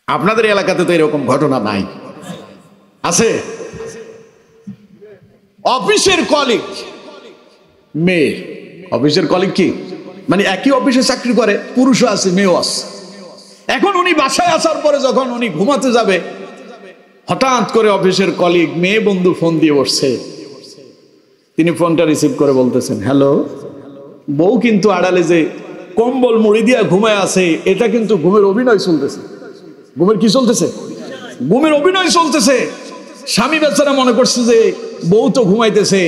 [SPEAKER 1] আপনাদের এলাকাতে তো এরকম ঘটনা নাই? আছে? অফিসের কলিগ মেয়ে, অফিসের কলিগ কি মানে একই অফিসে চাকরি করে, পুরুষও আছে মেয়েও আছে। এখন উনি বাসায় আসার পরে যখন উনি ঘুমাতে যাবে, হঠাৎ করে অফিসের কলিগ মেয়ে বন্ধু ফোন দিয়ে বসছে। তিনি ফোনটা রিসিভ করে বলতেছেন, হ্যালো। বউ কিন্তু আড়ালে যে কম্বল মুড়ি দিয়া ঘুমায় আছে, এটা কিন্তু ঘুমের অভিনয় চলতেছে। ঘুমের কি চলতেছে? ঘুমের অভিনয় চলতেছে। স্বামী বেচারা মনে করছে যে বউ তো ঘুমাইতেছে,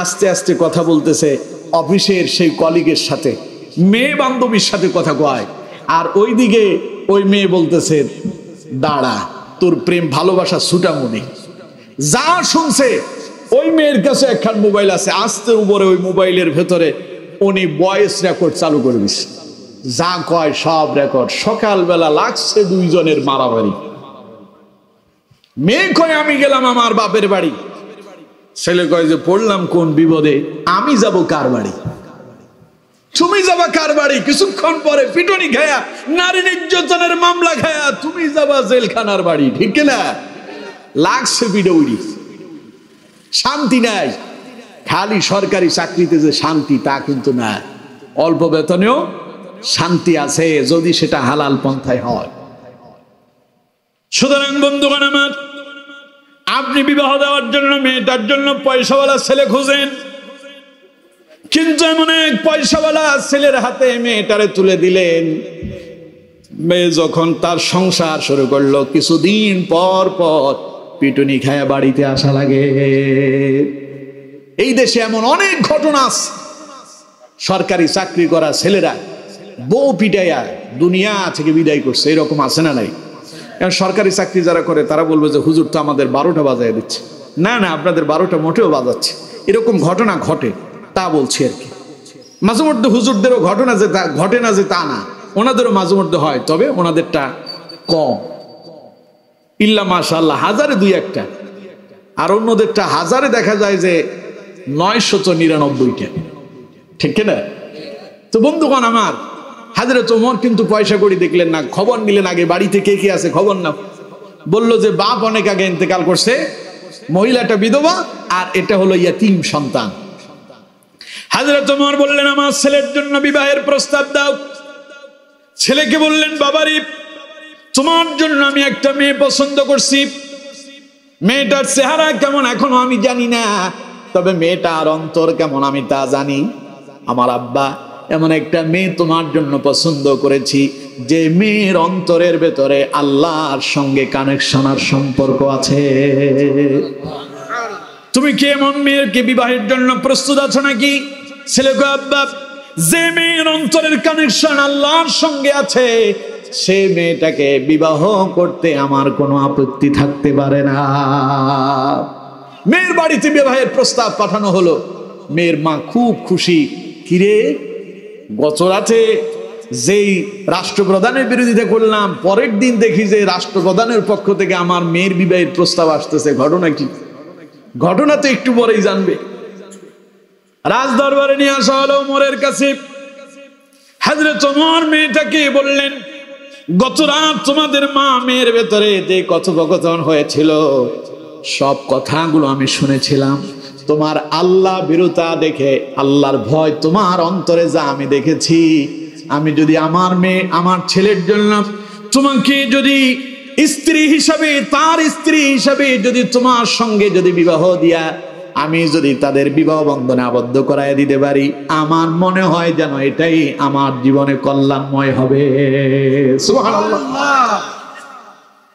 [SPEAKER 1] আস্তে আস্তে কথা বলতেছে অফিসের সেই কলিগের সাথে, মেয়ে বান্ধবীর সাথে কথা কয়। আর ওইদিকে ওই মেয়ে বলতেছে, দাঁড়া, তোর প্রেম ভালোবাসা ছুটামুনি। যা শুনছে, ওই মেয়ের কাছে একখান মোবাইল আছে, আস্তে উপরে ওই মোবাইলের ভেতরে উনি ভয়েস রেকর্ড চালু করে দিচ্ছে। যা কয় সব রেকর্ড। সকালবেলা লাগছে দুইজনের মারামারি। মেয়ে কয় আমি গেলাম আমার বাপের বাড়ি, ছেলে কয় যে পড়লাম কোন বিপদে, আমি যাব কার বাড়ি? তুমি যাবা কার বাড়ি? কিছুক্ষণ পরে পিটুনি খায়া, নারী নির্যাতনের মামলা খায়া তুমি যাবা জেলখানার বাড়ি, ঠিক না? লাগছে পিটুনি। শান্তি নাই। খালি সরকারি চাকরিতে যে শান্তি তা কিন্তু না, অল্প বেতনেও শান্তি আছে যদি সেটা হালাল পন্থায় হয়। সুতরাং বন্ধুগণ আমার, আপনি বিবাহ দেওয়ার জন্য মেয়েটার জন্য পয়সাওয়ালা ছেলে খুঁজেন, কিন্তু এমন এক পয়সাওয়ালা ছেলের হাতে মেয়েটারে তুলে দিলেন। মেয়ে যখন তার সংসার শুরু করলো, কিছুদিন পর পর পিটুনি খায়া বাড়িতে আসা লাগে। এই দেশে এমন অনেক ঘটনা আছে। সরকারি চাকরি করা ছেলেরা বউ পিটাইয়া দুনিয়া থেকে বিদায় করছে, এরকম আছে না নাই? কারণ সরকারি চাকরি যারা করে তারা বলবে যে হুজুর তো আমাদের 12টা বাজায় দিচ্ছে। না না, আপনাদের 12টা মোটেও বাজাচ্ছে, এরকম ঘটনা ঘটে, তা বলছি আর কি। মাঝে মধ্যে হুজুরদেরও ঘটনা যে ঘটে না যে তা না, ওনাদেরও মাঝে মধ্যে হয়, তবে ওনাদেরটা কম। ইল্লা মাশাআল্লাহ হাজারে দুই একটা, আর অন্যদেরটা হাজারে দেখা যায় যে 999টা, ঠিক না? তো বন্ধুগণ আমার, হযরত ওমর কিন্তু পয়সা কড়ি দেখলেন না, খবর নিলেন আগে বাড়িতে কে কে আছে খবর না। বললো যে বাপ অনেক আগে ইন্তেকাল করছে, মহিলাটা বিধবা, আর এটা হলো ইয়াতীম সন্তান। হযরত ওমর বললেন আমার ছেলের জন্য বিবাহের প্রস্তাব দাও। ছেলেকে বললেন, বাবারে তোমার জন্য আমি একটা মেয়ে পছন্দ করছি, মেয়েটার চেহারা কেমন এখনো আমি জানি না, তবে মেয়েটার অন্তর কেমন আমি তা জানি। আমার আব্বা এমন একটা মেয়ে তোমার জন্য পছন্দ করেছি, যে মেয়ের অন্তরের ভেতরে আল্লাহর সঙ্গে কানেকশন আর সম্পর্ক আছে। তুমি কি এমন মেয়েকে বিবাহের জন্য প্রস্তুত আছো নাকি? ছেলে কয়, আব্বা যে মেয়ের অন্তরের কানেকশন আল্লাহর সঙ্গে আছে, সে মেয়েটাকে বিবাহ করতে আমার কোনো আপত্তি থাকতে পারে না। মেয়ের বাড়িতে বিবাহের প্রস্তাব পাঠানো হলো। মেয়ের মা খুব খুশি। কিরে, গত রাতে যেই রাষ্ট্রপ্রধানের বিরোধিতা করলাম, পরের দিন দেখি যে রাষ্ট্রপ্রধানের পক্ষ থেকে আমার মেয়ের বিবাহের প্রস্তাব আসতেছে, ঘটনা কি? ঘটনা তো একটু পরেই জানবে। রাজ দরবারে নিয়ে আসা হলো ওমরের কাছে। হযরত ওমর মেয়েটাকে বললেন, গত রাত তোমাদের মা মেয়ের ভেতরে যে কথোপকথন হয়েছিল, সব কথাগুলো আমি শুনেছিলাম। তোমার আল্লাহ ভীরুতা দেখে, আল্লাহর ভয় তোমার অন্তরে যা আমি দেখেছি, আমি যদি আমার মেয়ে আমার ছেলের জন্য তোমাকে যদি স্ত্রী হিসাবে, তার স্ত্রী হিসাবে যদি তোমার সঙ্গে যদি বিবাহ দিয়া আমি যদি তাদের বিবাহ বন্ধনে আবদ্ধ করায় দিতে পারি, আমার মনে হয় যেন এটাই আমার জীবনে কল্যাণময় হবে। সুবহানাল্লাহ।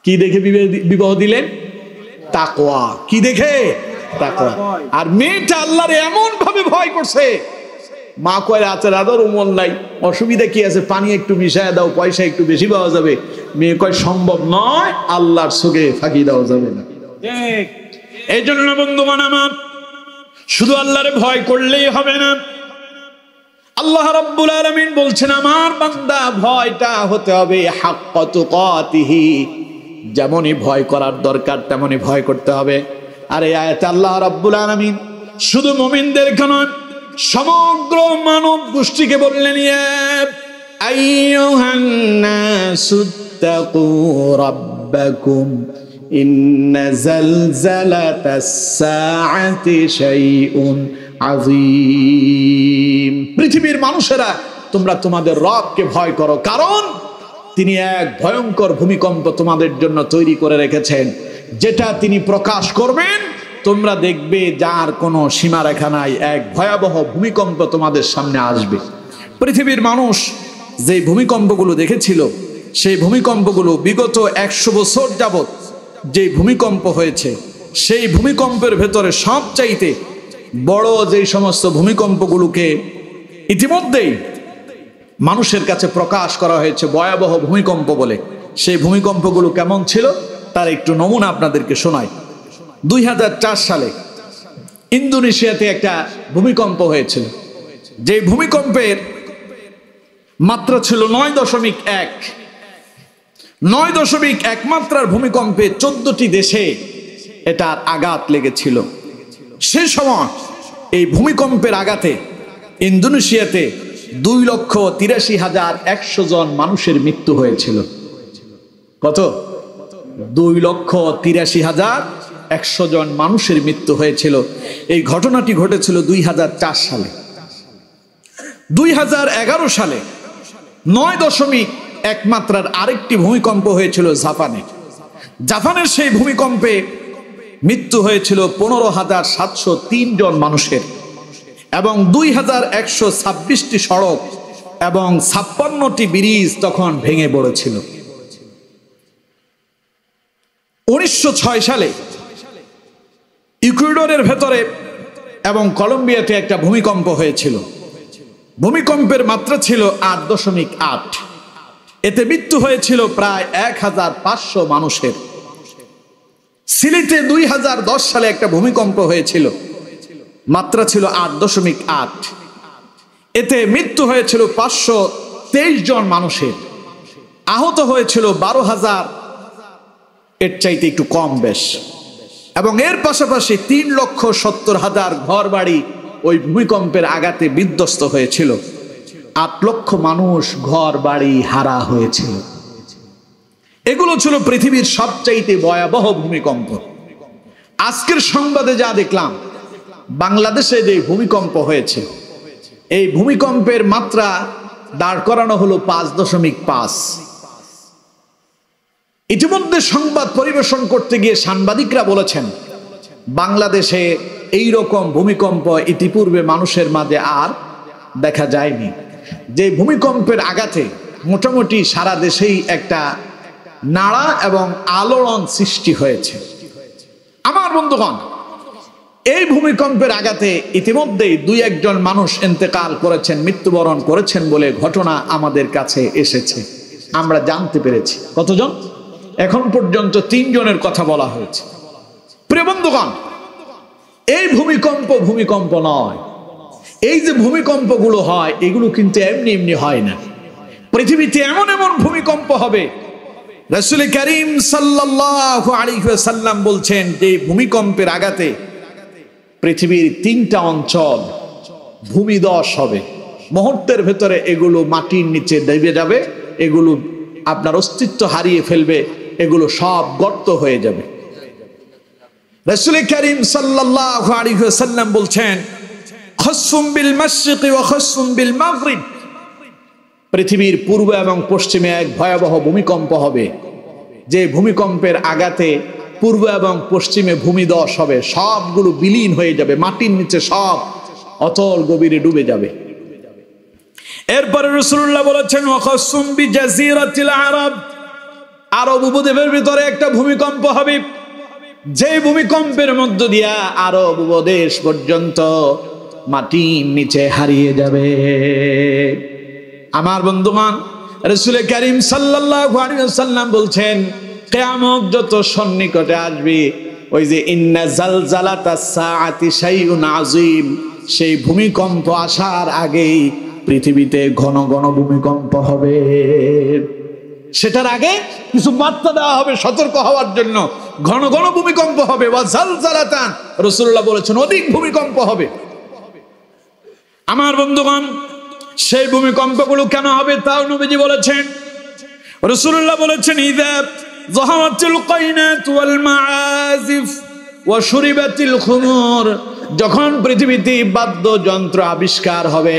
[SPEAKER 1] কি দেখে বিবাহ দিলেন? তাকওয়া। কি দেখে? তাকওয়া। আর মেয়েটা আল্লাহর এমন ভাবে ভয় করছে, মা কয় রাতের আদর উমল নাই, অসুবিধা কি আছে, পানি একটু মিশায় দাও, পয়সা একটু বেশি পাওয়া যাবে। মেয়ে কয় সম্ভব নয়, আল্লাহর চোখে ফাঁকি দেওয়া যাবে না। এই জন্য বন্ধুগণ আমার, শুধু আল্লাহরে ভয় করলেই হবে না। আল্লাহ রাব্বুল আলামিন বলছেন, আমার বান্দা ভয়টা হতে হবে হাক্কা তুকাতিহি, যেমনই ভয় করার দরকার তেমনই ভয় করতে হবে। আর এই আয়াতে আল্লাহ রাব্বুল আলামিন শুধু মুমিনদেরকে নয়, সমগ্র মানব গোষ্ঠীকে বললেন, ইয়া আইয়ুহান নাসুত্তাকু রাব্বাকুম ইন্না জালজালাতাস সাআতি শাইউন আযীম। পৃথিবীর মানুষেরা তোমরা তোমাদের রবকে ভয় করো, কারণ তিনি এক ভয়ঙ্কর ভূমিকম্প তোমাদের জন্য তৈরি করে রেখেছেন, যেটা তিনি প্রকাশ করবেন তোমরা দেখবে যার কোনো সীমারেখা নাই। এক ভয়াবহ ভূমিকম্প তোমাদের সামনে আসবে। পৃথিবীর মানুষ যে ভূমিকম্পগুলো দেখেছিল, সেই ভূমিকম্পগুলো বিগত 100 বছর যাবত যে ভূমিকম্প হয়েছে, সেই ভূমিকম্পের ভেতরে সবচাইতে বড় যে সমস্ত ভূমিকম্পগুলোকে ইতিমধ্যেই মানুষের কাছে প্রকাশ করা হয়েছে ভয়াবহ ভূমিকম্প বলে, সেই ভূমিকম্পগুলো কেমন ছিল তার একটু নমুনা আপনাদেরকে শোনাই। 2004 সালে ইন্দোনেশিয়াতে একটা ভূমিকম্প হয়েছিল। যে ভূমিকম্পের মাত্রা ছিল 9.1। 9.1 মাত্রার ভূমিকম্পে 14টি দেশে এটার আঘাত লেগেছিল। সে সময় এই ভূমিকম্পের আঘাতে ইন্দোনেশিয়াতে 2,83,100 জন মানুষের মৃত্যু হয়েছিল। কত? 2,83,100 জন মানুষের মৃত্যু হয়েছিল। এই ঘটনাটি ঘটেছিল 2004 সালে। 2011 সালে 9.1 মাত্রার আরেকটি ভূমিকম্প হয়েছিল জাপানে। জাপানের সেই ভূমিকম্পে মৃত্যু হয়েছিল 15,703 জন মানুষের, এবং 2,126টি সড়ক এবং 56টি ব্রিজ তখন ভেঙে পড়েছিল। 1906 সালে ইকুয়েডরের ভেতরে এবং কলম্বিয়াতে একটা ভূমিকম্প হয়েছিল। ভূমিকম্পের মাত্রা ছিল 8.8। এতে মৃত্যু হয়েছিল প্রায় 1,500 মানুষের। সিলিতে 2010 সালে একটা ভূমিকম্প হয়েছিল, মাত্রা ছিল 8.8। এতে মৃত্যু হয়েছিল 523 জন মানুষের, আহত হয়েছিল 12,000, এর চাইতে একটু কম বেশ। এবং এর পাশাপাশি 3,70,000 ঘর বাড়ি ওই ভূমিকম্পের আঘাতে বিধ্বস্ত হয়েছিল। 8 লক্ষ মানুষ ঘর বাড়ি হারা হয়েছিল। এগুলো ছিল পৃথিবীর সবচাইতে ভয়াবহ ভূমিকম্প। আজকের সংবাদে যা দেখলাম, বাংলাদেশে যে ভূমিকম্প হয়েছে, এই ভূমিকম্পের মাত্রা দাঁড় করানো হলো 5.5। ইতিমধ্যে সংবাদ পরিবেশন করতে গিয়ে সাংবাদিকরা বলেছেন, বাংলাদেশে এই রকম ভূমিকম্প ইতিপূর্বে মানুষের মাঝে আর দেখা যায়নি। যে ভূমিকম্পের আঘাতে মোটামুটি সারা দেশেই একটা নাড়া এবং আলোড়ন সৃষ্টি হয়েছে। আমার বন্ধুগণ, এই ভূমিকম্পের আঘাতে ইতিমধ্যেই 2-1 জন মানুষ ইন্তেকাল করেছেন, মৃত্যুবরণ করেছেন বলে ঘটনা আমাদের কাছে এসেছে, আমরা জানতে পেরেছি। কতজন? এখন পর্যন্ত 3 জনের কথা বলা হয়েছে। প্রিয় বন্ধুগণ, এই ভূমিকম্প নয়। এই যে ভূমিকম্পগুলো হয়, এগুলো কিন্তু এমনি এমনি হয় না। পৃথিবীতে এমন এমন ভূমিকম্প হবে, রাসূল করিম সাল্লাল্লাহু আলাইহি ওয়াসাল্লাম বলছেন যে ভূমিকম্পের আঘাতে পৃথিবীর 3টা অঞ্চল ভূমিধস হবে। মুহূর্তের ভেতরে এগুলো মাটির নিচে ডুবে যাবে, এগুলো আপনার অস্তিত্ব হারিয়ে ফেলবে, এগুলো সব গর্ত হয়ে যাবে। রাসূল করিম সাল্লাল্লাহু আলাইহি ওয়াসাল্লাম বলছেন, খাসফুম বিল মাশরিকি ওয়া খাসফুম বিল মাগরিব, পৃথিবীর পূর্ব এবং পশ্চিমে এক ভয়াবহ ভূমিকম্প হবে। যে ভূমিকম্পের আঘাতে পূর্ব এবং পশ্চিমে ভূমিধস হবে, সবগুলো বিলীন হয়ে যাবে, মাটির নিচে সব অতল গভীরে ডুবে যাবে। এরপরে রাসূলুল্লাহ বলেছেন, ওয়া খাসফুম বিজাজিরাতিল আরব, আরব উপদ্বীপের ভিতরে একটা ভূমিকম্প হবে, যে ভূমিকম্পের মধ্য দিয়া আরব উপদেশ পর্যন্ত মাটির নিচে হারিয়ে যাবে। আমার বন্ধুগণ, রাসূল করিম সাল্লাল্লাহু আলাইহি ওয়াসাল্লাম বলছেন, কিয়ামত যত সন্নিকটে আসবে, ওই যে ইন্না জালজালাতাস সাআতি শাইউন আযীম, সেই ভূমিকম্প আসার আগেই পৃথিবীতে ঘন ঘন ভূমিকম্প হবে। সেটার আগে কিছু বার্তা দেওয়া হবে সতর্ক হওয়ার জন্য। ঘন ঘন ভূমিকম্প হবে, ওয়া জালজালাতান, রাসূলুল্লাহ বলেছেন অধিক ভূমিকম্প হবে। আমার বন্ধুগণ, সেই ভূমিকম্পগুলো কেন হবে তাও নবীজি বলেছেন। রাসূলুল্লাহ বলেছেন, ইযা যাহারাতিল কায়নাত ওয়াল মাআজিফ ওয়া শুরিবাতিল খুমুর, যখন পৃথিবীতে বাদ্যযন্ত্র আবিষ্কার হবে,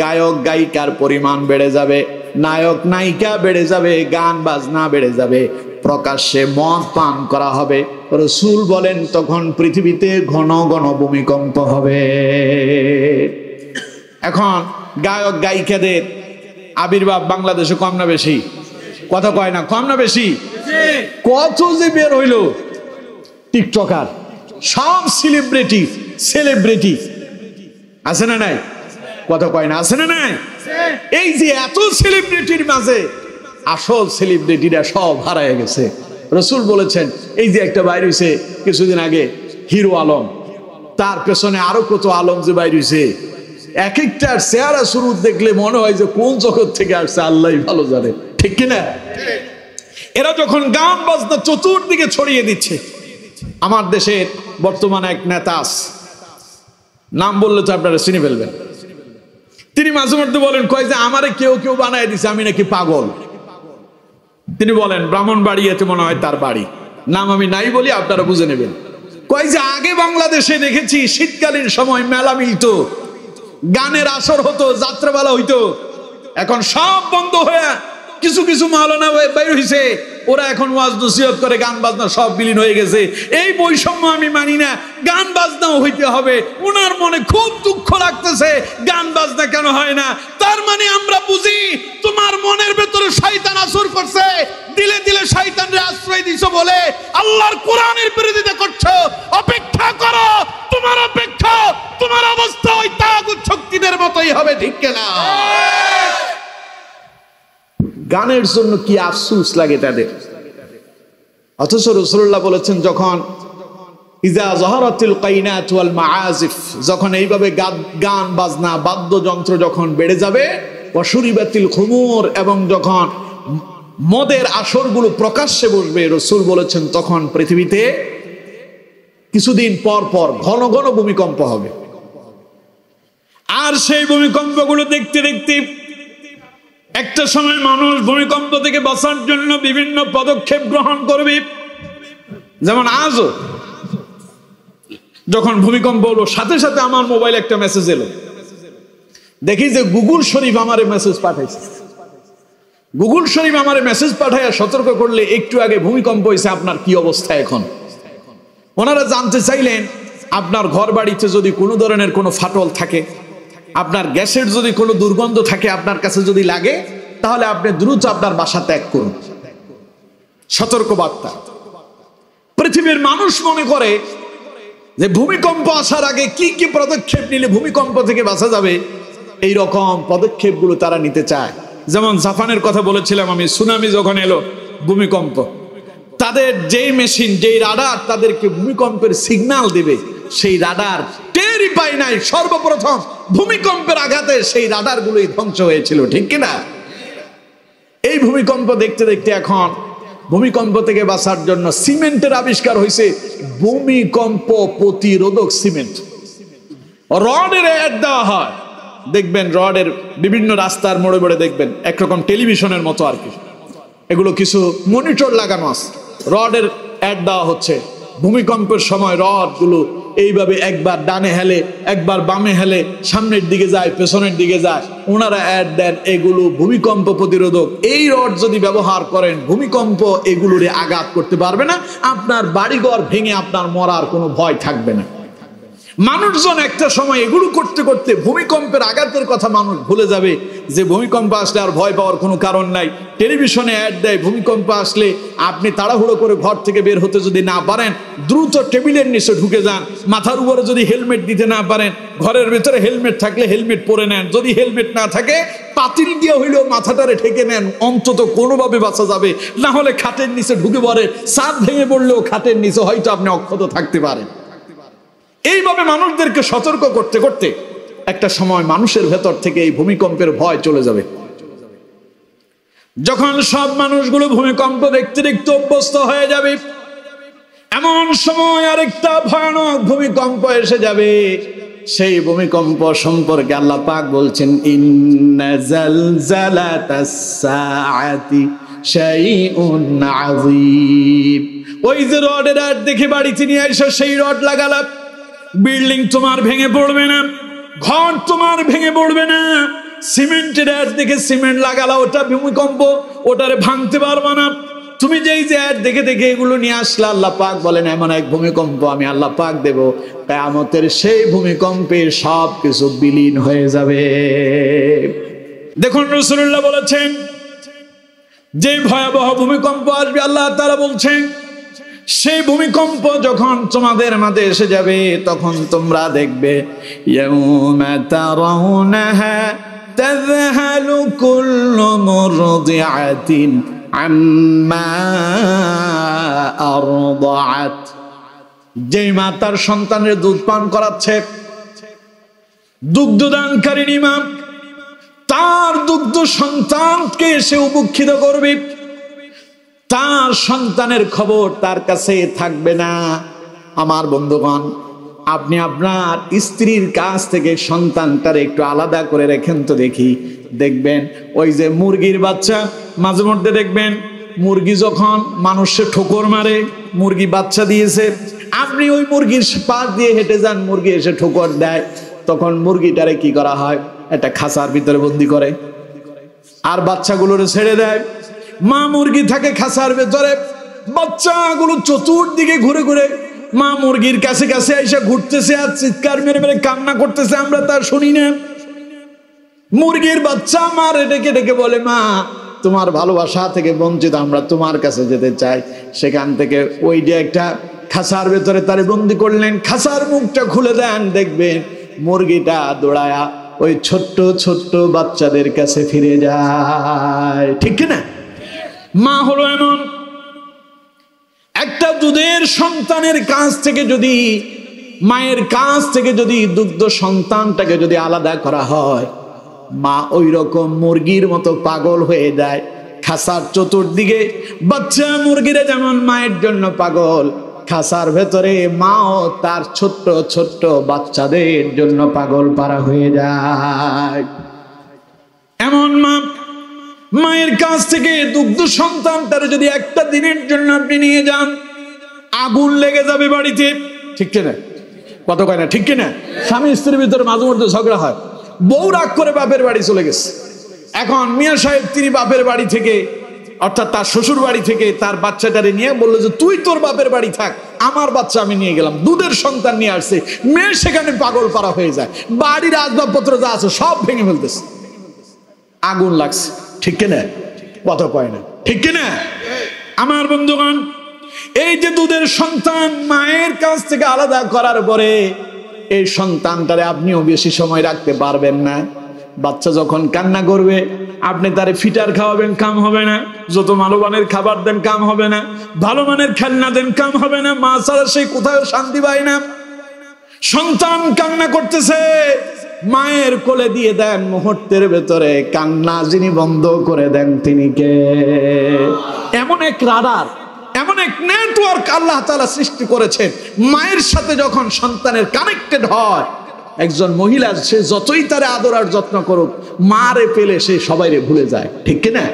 [SPEAKER 1] গায়ক গায়িকার পরিমাণ বেড়ে যাবে, নায়ক নায়িকা বেড়ে যাবে, গান বাজনা বেড়ে যাবে, প্রকাশ্যে মদ পান করা হবে। রাসূল বলেন তখন পৃথিবীতে ঘন ঘন ভূমিকম্প হবে। এখন গায়ক গায়িকাদের আবির্ভাব বাংলাদেশে কম না বেশি? কথা কয় না, কম না বেশি? কত যে বের হইল টিকটকার, সব সেলিব্রিটি আছে না নাই? কথা কয় না, আছে না নাই? এই যে এত সেলিব্রিটির মাঝে আসল সেলিব্রিটিরা সব হারায় গেছে। রাসূল বলেছেন এই যে একটা বাইর হইছে কিছুদিন আগে, হিরো আলম, তার পেছনে আরো কত আলম যে বাইর হইছে, এক একটার চেহারা শুরু দেখলে মনে হয় যে কোন জগৎ থেকে আসছে আল্লাহই ভালো জানে, ঠিক কিনা? এরা যখন গান বাজনা চতুর্দিকে ছড়িয়ে দিচ্ছে, আমার দেশের বর্তমানে এক নেতা আছে, নাম বললে তো আপনারা চিনে ফেলবেন। তিনি মাঝে মধ্যে বলেন, কয় যে আমারে কেউ কেউ বানায় দিছে আমি নাকি পাগল। তিনি বলেন ব্রাহ্মণবাড়িয়াতে মনে হয় তার বাড়ি, নাম আমি নাই বলি, আপনারা বুঝে নেবেন। কয় যে আগে বাংলাদেশে দেখেছি শীতকালীন সময় মেলা মিলতো, গানের আসর হতো, যাত্রাপালা হইতো, এখন সব বন্ধ হয়ে কিছু কিছু মাওলানা বাইর হইছে, ওরা এখন ওয়াজ নসিহত করে, গান বাজনা সব বিলীন হয়ে গেছে। এই বৈষম্য আমি মানি না, গান বাজনাও হইতে হবে। ওনার মনে খুব দুঃখ লাগতেছে গান বাজনা কেন হয় না। তার মানে আমরা বুঝি তোমার মনের ভেতরে শয়তান আসর করছে, দিলে দিলে শয়তানের আশ্রয় দিছো বলে আল্লাহর কোরআনের বিরোধিতা করছো। অপেক্ষা করো, তোমার অবস্থা ওই তাগুত শক্তিদের মতোই হবে, ঠিক কিনা? গানের জন্য কি আফসোস লাগে তাদের। অথচ রাসূলুল্লাহ বলেছেন যখন ইজা যাহারাতিল কাইনাত ওয়াল মাআজিফ, যখন এইভাবে গান বাজনা বাদ্যযন্ত্র যখন বেড়ে যাবে, ওয়াশুরিবাতিল খুমুর, এবং যখন মদের আসরগুলো প্রকাশ্যে বসবে, রাসূল বলেছেন তখন পৃথিবীতে কিছুদিন পর পর ঘন ঘন ভূমিকম্প হবে। আর সেই ভূমিকম্পগুলো দেখতে দেখতে একটা সময় মানুষ ভূমিকম্প থেকে বাঁচার জন্য বিভিন্ন পদক্ষেপ গ্রহণ করবে। যেমন আজও যখন ভূমিকম্প হলো, সাথে সাথে আমার মোবাইলে একটা মেসেজ এলো, দেখি যে গুগল শরীফ আমারে মেসেজ পাঠাইছে। গুগল শরীফ আমারে মেসেজ পাঠাইয়া সতর্ক করলে একটু আগে ভূমিকম্প হয়েছে, আপনার কি অবস্থা এখন। ওনারা জানতে চাইলেন আপনার ঘর বাড়িতে যদি কোনো ধরনের কোনো ফাটল থাকে, আপনার গ্যাসের যদি কোনো দুর্গন্ধ থাকে, আপনার কাছে যদি লাগে, তাহলে আপনি দ্রুত আপনার বাসা ত্যাগ করুন। সতর্ক বার্তা। পৃথিবীর মানুষ মনে করে যে ভূমিকম্প আসার আগে কি কি পদক্ষেপ নিলে ভূমিকম্প থেকে বাঁচা যাবে, এই রকম পদক্ষেপগুলো তারা নিতে চায়। যেমন জাপানের কথা বলেছিলাম আমি, সুনামি যখন এলো, ভূমিকম্প, তাদের যেই মেশিন, যেই রাডার তাদেরকে ভূমিকম্পের সিগন্যাল দিবে, সেই রাডার টেরই পায় নাই। সর্বপ্রথম ভূমিকম্পের আঘাতে সেই রাডার গুলোই ধ্বংস হয়েছিল, ঠিক কিনা? এই ভূমিকম্প দেখতে দেখতে এখন ভূমিকম্প থেকে বাঁচার জন্য সিমেন্টের আবিষ্কার হয়েছে, ভূমিকম্প প্রতিরোধক সিমেন্ট। রডের অ্যাড দেওয়া হয়, দেখবেন রডের বিভিন্ন রাস্তার মোড়ে মোড়ে দেখবেন একরকম টেলিভিশনের মতো আর কি, এগুলো কিছু মনিটর লাগানো আছে, রডের অ্যাড দেওয়া হচ্ছে। ভূমিকম্পের সময় রডগুলো এইভাবে একবার ডানে হেলে, একবার বামে হেলে, সামনের দিকে যায়, পেছনের দিকে যায়। ওনারা অ্যাড দেন এগুলো ভূমিকম্প প্রতিরোধক। এই রড যদি ব্যবহার করেন, ভূমিকম্প এগুলোরে আঘাত করতে পারবে না, আপনার বাড়িঘর ভেঙে আপনার মরার কোনো ভয় থাকবে না। মানুষজন একটা সময় এগুলো করতে করতে ভূমিকম্পের আঘাতের কথা মানুষ ভুলে যাবে, যে ভূমিকম্প আসলে আর ভয় পাওয়ার কোনো কারণ নাই। টেলিভিশনে অ্যাড দেয়, ভূমিকম্প আসলে আপনি তাড়াহুড়ো করে ঘর থেকে বের হতে যদি না পারেন, দ্রুত টেবিলের নিচে ঢুকে যান। মাথার উপরে যদি হেলমেট দিতে না পারেন, ঘরের ভেতরে হেলমেট থাকলে হেলমেট পরে নেন। যদি হেলমেট না থাকে, পাতিল দিয়ে হইলেও মাথাটারে ঠেকে নেন, অন্তত কোনোভাবে বাঁচা যাবে। না হলে খাটের নিচে ঢুকে পড়ে, ছাদ ভেঙে পড়লেও খাটের নিচে হয়তো আপনি অক্ষত থাকতে পারেন। এইভাবে মানুষদেরকে সতর্ক করতে করতে একটা সময় মানুষের ভেতর থেকে এই ভূমিকম্পের ভয় চলে যাবে। যখন সব মানুষগুলো ভূমিকম্প দেখতে দেখতে অভ্যস্ত হয়ে যাবে, এমন সময় আরেকটা ভয়ানক ভূমিকম্প এসে যাবে। সেই ভূমিকম্প সম্পর্কে আল্লাহ পাক বলছেন, ইন্না জালজালাতাস সাআতি শাইউন আযীম। ওই যে রডের আর দেখে বাড়িতে নিয়ে এসে সেই রড লাগালাম, বিল্ডিং তোমার ভেঙে পড়বে না, ঘর তোমার ভেঙে পড়বে না, সিমেন্টের অ্যাড দেখে সিমেন্ট লাগালা, ওটা ভূমিকম্প, ওটারে ভাঙতে পারবা না। তুমি যেই যে অ্যাড দেখে দেখে এগুলো নিয়ে আসলে, আল্লাহ পাক বলেন এমন এক ভূমিকম্প আমি আল্লাহ পাক দেব, কিয়ামতের সেই ভূমিকম্পে সব কিছু বিলীন হয়ে যাবে। দেখুন রাসূলুল্লাহ বলেছেন যে ভয়াবহ ভূমিকম্প আসবে, আল্লাহ তাআলা বলছেন সেই ভূমিকম্প যখন তোমাদের মাঝে এসে যাবে তখন তোমরা দেখবে ইয়াউমা তারাউনাহা তাযহালু কুল্লু মুরদিআতিন আম্মা আরদাআত। যেই মা তার সন্তানের দুধ পান করাচ্ছে, দুগ্ধদানকারিণী মা তার দুগ্ধ সন্তানকে সে উপেক্ষিত করবে, তার সন্তানের খবর তার কাছে থাকবে না। আমার বন্ধুগণ, আপনি আপনার স্ত্রীর কাছ থেকে সন্তানটারে একটু আলাদা করে রেখেন তো দেখি, দেখবেন ওই যে মুরগির বাচ্চা, মাঝে মধ্যে দেখবেন মুরগি যখন মানুষে ঠোকর মারে, মুরগি বাচ্চা দিয়েছে, আপনি ওই মুরগির পাশ দিয়ে হেঁটে যান, মুরগি এসে ঠোকর দেয়, তখন মুরগিটারে কি করা হয়, একটা খাঁচার ভিতরে বন্দি করে আর বাচ্চাগুলোরে ছেড়ে দেয়। মা মুরগি থাকে খাঁচার ভেতরে, বাচ্চাগুলো চতুর্দিকে ঘুরে ঘুরে মা মুরগির কাছে কাছে এসে ঘুরতেছে আর চিৎকার মেরে মেরে কান্না করতেছে, আমরা তা শুনি না। মুরগির বাচ্চা মার ডেকে ডেকে বলে, মা তোমার ভালোবাসা থেকে বঞ্চিত, আমরা তোমার কাছে যেতে চাই। সেখান থেকে ওই যে একটা খাঁচার ভেতরে তারে বন্দি করলেন, খাঁচার মুখটা খুলে দেন, দেখবেন মুরগিটা দৌড়ায়া ওই ছোট্ট ছোট্ট বাচ্চাদের কাছে ফিরে যায়, ঠিক কিনা? মা হলো এমন একটা দুধের সন্তানের কাছ থেকে, যদি মায়ের কাছ থেকে যদি দুগ্ধ সন্তানটাকে যদি আলাদা করা হয়, মা ওই রকম মুরগির মতো পাগল হয়ে যায়। খাঁচার চতুর্দিকে বাচ্চা মুরগিরা যেমন মায়ের জন্য পাগল, খাঁচার ভেতরে মাও তার ছোট্ট ছোট্ট বাচ্চাদের জন্য পাগল পারা হয়ে যায়। এমন মা, মায়ের কাছ থেকে দুগ্ধ সন্তানটার যদি একটা দিনের জন্য আপনি নিয়ে যান, আগুন লেগে যাবে বাড়িতে, ঠিক কিনা? কত কয় না, ঠিক কিনা? স্বামী স্ত্রীর ভিতরে মাঝে মধ্যে ঝগড়া হয়, বউ রাগ করে বাপের বাড়ি চলে গেছে, এখন মিয়া সাহেব তিনি বাপের বাড়ি থেকে, অর্থাৎ তার শ্বশুর বাড়ি থেকে তার বাচ্চাটারে নিয়ে বললো যে তুই তোর বাপের বাড়ি থাক, আমার বাচ্চা আমি নিয়ে গেলাম। দুধের সন্তান নিয়ে আসছে, মেয়ে সেখানে পাগল পারা হয়ে যায়, বাড়ির আসবাবপত্র যা আছে সব ভেঙে ফেলতেছে, আগুন লাগছে, ঠিক কিনা? কথা কয় না, ঠিক কিনা? আমার বন্ধুগণ, এই যে দুধের সন্তান মায়ের কাছ থেকে আলাদা করার পরে এই সন্তানটারে আপনিও বেশি সময় রাখতে পারবেন না। বাচ্চা যখন কান্না করবে, আপনি তারে ফিটার খাওয়াবেন, কাম হবে না। যত ভালো মানের খাবার দেন, কাম হবে না। ভালো মানের খেলনা দেন, কাম হবে না। মা ছাড়া সেই কোথাও শান্তি পায় না। সন্তান কান্না করতেছে, মায়ের কোলে দিয়ে দেন, মুহূর্তের ভেতরে কান্না যিনি বন্ধ করে দেন তিনি কে? এমন এক রাডার, এমন এক নেটওয়ার্ক আল্লাহ তাআলা সৃষ্টি করেছেন। মায়ের সাথে যখন সন্তানের কানেক্টেড হয়, একজন মহিলা সে যতই তারে আদর আর যত্ন করুক, মারে পেলে সে সবাইরে ভুলে যায়, ঠিক কিনা?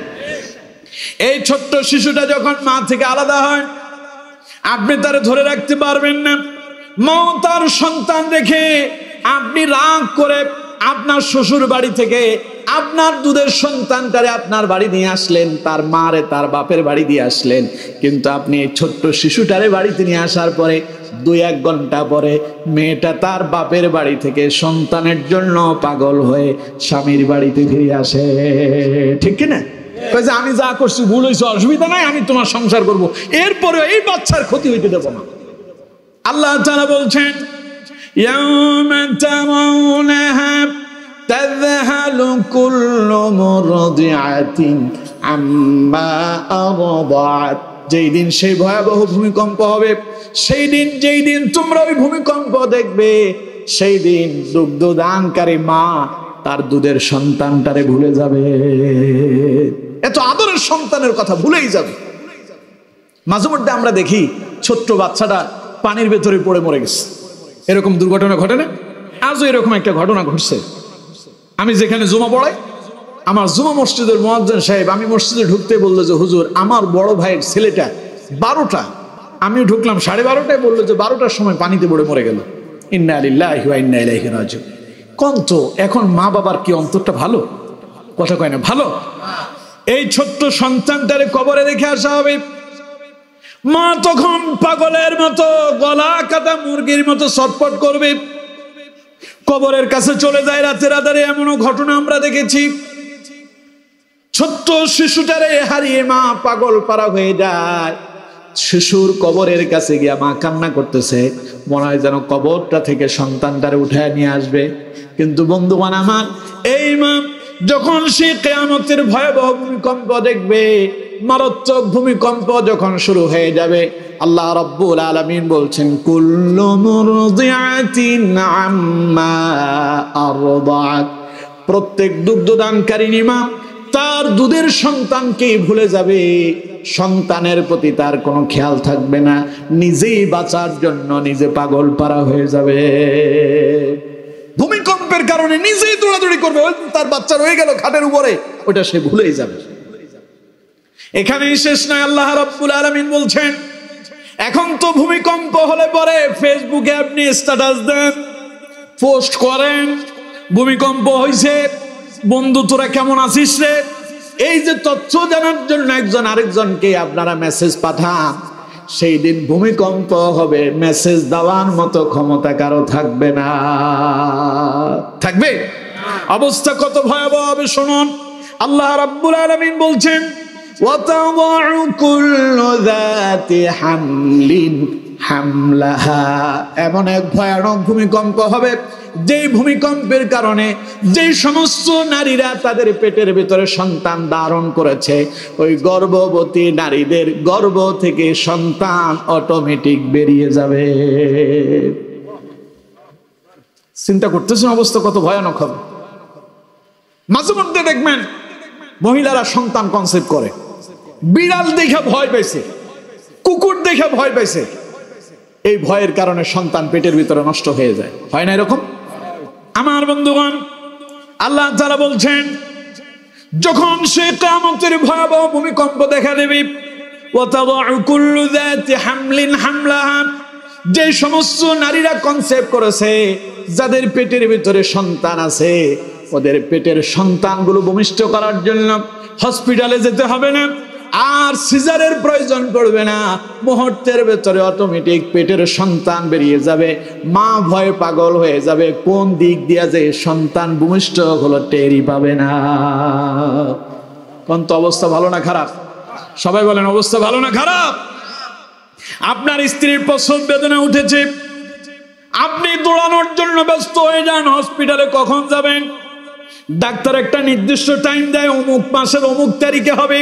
[SPEAKER 1] এই ছোট্ট শিশুটা যখন মা থেকে আলাদা হয়, আপনি তারে ধরে রাখতে পারবেন না। মা তার সন্তান রেখে আপনি রাগ করে আপনার শ্বশুর বাড়ি থেকে আপনার দুধের সন্তানটারে আপনার বাড়ি নিয়ে আসলেন, তার মারে তার বাপের বাড়ি দিয়ে আসলেন, কিন্তু আপনি এই ছোট্ট শিশুটারে বাড়িতে নিয়ে আসার পরে 2-1 ঘন্টা পরে মেয়েটা তার বাপের বাড়ি থেকে সন্তানের জন্য পাগল হয়ে স্বামীর বাড়িতে ফিরে আসে, ঠিক কিনা? আমি যা করছি ভুল হয়েছে, অসুবিধা নাই, আমি তোমার সংসার করব, এরপরে এই বাচ্চার ক্ষতি হইতে দেব না। আল্লাহ তাআলা বলছেন, ইয়াউমা তারাউনাহা তাযহালু কুল্লু মুরদিআতিন আম্মা আরদাআত। যেই দিন সেই ভয়াবহ ভূমিকম্প হবে, সেই দিন যেই দিন তোমরা ওই ভূমিকম্প দেখবে, সেই দিন দুগ্ধদানকারী মা তার দুধের সন্তানটারে ভুলে যাবে, এত আদরের সন্তানের কথা ভুলেই যাবে। মাঝে মধ্যে আমরা দেখি ছোট্ট বাচ্চাটা পানির ভেতরে পড়ে মরে গেছে, এরকম দুর্ঘটনা ঘটে না? আজও এরকম একটা ঘটনা ঘটছে। আমি যেখানে জুমা পড়াই, আমার জুমা মসজিদের মুয়াজ্জিন সাহেব, আমি মসজিদে ঢুকতে বললো যে হুজুর আমার বড় ভাইয়ের ছেলেটা 12টা, আমি ঢুকলাম 12:30টায়, বললো যে 12টার সময় পানিতে পড়ে মরে গেল। ইন্না লিল্লাহি ওয়া ইন্না ইলাইহি রাজিউন। কন্ত এখন মা বাবার কি অন্তরটা ভালো? কথা কয় না ভালো? এই ছোট্ট সন্তানটারে কবরে রেখে আসা হবে, মা তখন পাগলের মতো গলা কাটা মুরগির মতো ছটফট করবে, কবরের কাছে চলে যায় রাতের আধারে। এমনও ঘটনা আমরা দেখেছি, ছোট্ট শিশুটারে হারিয়ে মা পাগল পারা হয়ে যায়। শিশুর কবরের কাছে গিয়া মা কান্না করতেছে, মনে হয় যেন কবরটা থেকে সন্তানটারে উঠায় নিয়ে আসবে। কিন্তু বন্ধুগণ আমার, এই মা যখন সে কিয়ামতের ভয়াবহ ভূমিকম্প দেখবে, মারাত্মক ভূমিকম্প যখন শুরু হয়ে যাবে, আল্লাহ রাব্বুল আলামিন বলছেন, কুল্লু মুরদিআতিন আম্মা আরদাআত, প্রত্যেক দুগ্ধদানকারিণী মা তার দুধের সন্তানকে ভুলে যাবে, সন্তানের প্রতি তার কোনো খেয়াল থাকবে না, নিজেই বাঁচার জন্য নিজে পাগল পারা হয়ে যাবে। ভূমিকম্পের কারণে নিজেই দৌড়াদৌড়ি করবে, তার বাচ্চা রয়ে গেল খাটের উপরে, ওটা সে ভুলেই যাবে। এখানেই শেষ নয়, আল্লাহ রাব্বুল আলামিন বলছেন, এখন তো ভূমিকম্প হলে পরে ফেসবুকে আপনি স্ট্যাটাস দেন, পোস্ট করেন, ভূমিকম্প হয়েছে, বন্ধু তোরা কেমন আছিস রে, এই যে তথ্য জানার জন্য একজন আরেকজনকে আপনারা মেসেজ পাঠান, সেই দিন ভূমিকম্প হবে, মেসেজ দেওয়ার মতো ক্ষমতা কারো থাকবে না। থাকবে? অবস্থা কত ভয়াবহ হবে শুনুন। আল্লাহ রাব্বুল আলামিন বলছেন, ওয়াতাদাউ কুল্লু যাতি হামলিন হামলাহা, এমন এক ভয়ানক ভূমিকম্প হবে, যেই ভূমিকম্পের কারণে যেই সমস্ত নারীরা তাদের পেটের ভিতরে সন্তান ধারণ করেছে, ওই গর্ভবতী নারীদের গর্ভ থেকে সন্তান অটোমেটিক বেরিয়ে যাবে। চিন্তা করতেছেন অবস্থা কত ভয়ানক হবে? মাঝে মধ্যে দেখবেন মহিলারা সন্তান কনসেপ্ট করে, বিড়াল দেখে ভয় পাইছে, কুকুর দেখে ভয় পাইছে, এই ভয়ের কারণে সন্তান পেটের ভিতরে নষ্ট হয়ে যায়। হয় না এরকম? আমার বন্ধুগণ, আল্লাহ তাআলা বলছেন, যখন সে কিয়ামতের ভয়াবহ ভূমিকম্প দেখা দেবে, ওয়াতাদাউ কুল্লু যাতি হামলিন হামলাহা, যে সমস্ত নারীরা কনসেপ্ট করেছে, যাদের পেটের ভিতরে সন্তান আছে, ওদের পেটের সন্তানগুলো ভূমিষ্ঠ করার জন্য হসপিটালে যেতে হবে না, আর সিজারের প্রয়োজন পড়বে না, মুহূর্তের ভেতরে অটোমেটিক পেটের সন্তান বেরিয়ে যাবে। মা ভয়ে পাগল হয়ে যাবে, কোন দিক দিয়ে যে সন্তান ভূমিষ্ঠ হলো টেরই পাবে না। কোন তো অবস্থা ভালো না খারাপ? সবাই বলেন অবস্থা ভালো না খারাপ? আপনার স্ত্রীর প্রসব বেদনা উঠেছে, আপনি দৌড়ানোর জন্য ব্যস্ত হয়ে যান, হসপিটালে কখন যাবেন? ডাক্তার একটা নির্দিষ্ট টাইম দেয়, অমুক মাসের অমুক তারিখে হবে,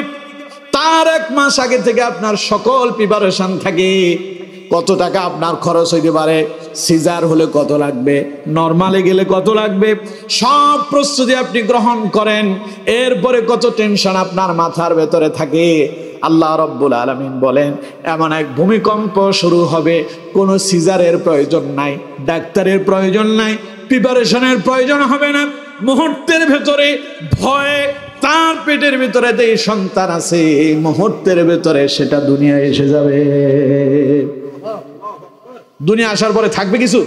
[SPEAKER 1] তার এক মাস আগে থেকে আপনার সকল প্রিপারেশন থাকে। কত টাকা আপনার খরচ হইতে পারে, সিজার হলে কত লাগবে, নরমালে গেলে কত লাগবে, সব প্রস্তুতি আপনি গ্রহণ করেন। এরপরে কত টেনশন আপনার মাথার ভেতরে থাকে। আল্লাহ রাব্বুল আলামিন বলেন, এমন এক ভূমিকম্প শুরু হবে, কোনো সিজারের প্রয়োজন নাই, ডাক্তারের প্রয়োজন নাই, প্রিপারেশনের প্রয়োজন হবে না। মুহূর্তের ভেতরে ভয়ে তার পেটের ভিতরে যে সন্তান আছে, এই মুহূর্তের ভেতরে সেটা দুনিয়ায় এসে যাবে। দুনিয়া আসার পরে থাকবে কিছু?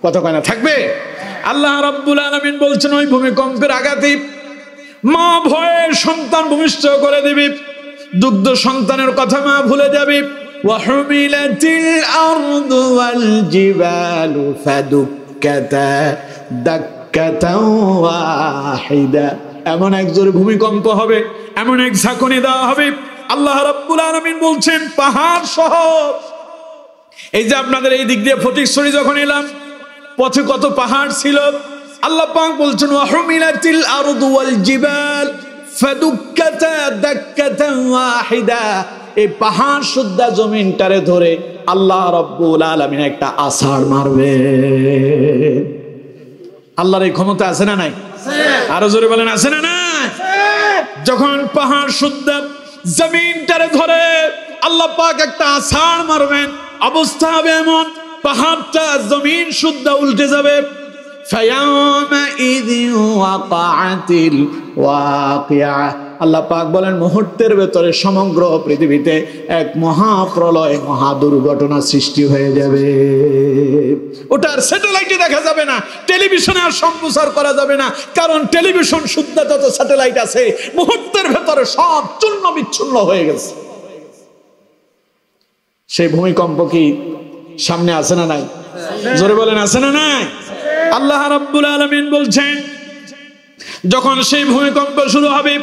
[SPEAKER 1] কথা কয় না, থাকবে? আল্লাহ রাব্বুল আলামিন বলছেন, ওই ভূমিকম্পের আঘাতে মা ভয়ে সন্তান ভূমিষ্ঠ করে দিবে, দুগ্ধ সন্তানের কথা মা ভুলে যাবে। ওয়াহুমিলাতিল আরদু ওয়াল জিবালু ফাদুক্কাতা দাক্কাতাও ওয়াহিদা, এমন এক জোরে ভূমিকম্প হবে, এমন এক ঝাঁকুনি দেওয়া হবে। আল্লাহ রাব্বুল আলামিন বলছেন, পাহাড় সহ, এই যে আপনাদের এই দিক দিয়ে ফটিকছড়ি যখন এলাম, পথে কত পাহাড় ছিল, আল্লাহ পাক বলছেন, ওয়াহুমিলাতিল আরদু ওয়াল জিবাল ফাদুক্কাতা দাক্কাতাও ওয়াহিদা, এই পাহাড় সুদ্ধা জমিনটারে ধরে আল্লাহ রাব্বুল আলামিন একটা আছাড় মারবে। আল্লাহর এই ক্ষমতা আছে না নাই? আরো জোরে বলেন, আছে না নাই? যখন পাহাড় সুদ্ধা জমিনটারে ধরে আল্লাহ পাক একটা আছাড় মারবেন, অবস্থা হবে এমন, পাহাড়টা জমিন সুদ্ধা উল্টে যাবে। ফায়াউমাইযি ওয়াকাআতিল ওয়াকিআ, আল্লাহ পাক বলেন মুহূর্তের ভেতরে সমগ্র পৃথিবীতে এক মহাপ্রলয়, মহা দুর্ঘটনা সৃষ্টি হয়ে যাবে। ওটা আর স্যাটেলাইটে দেখা যাবে না, টেলিভিশনে আর সম্প্রচার করা যাবে না, কারণ টেলিভিশন শুদ্ধ যত স্যাটেলাইট আছে মুহূর্তের ভেতরে সব চূর্ণ বিচ্ছুন্ন হয়ে গেছে। সেই ভূমিকম্প কি সামনে আছে না নাই? জোরে বলেন আছে না নাই? আল্লাহ রাব্বুল আলামিন বলছেন যখন সেই ভূমিকম্প শুরু হবে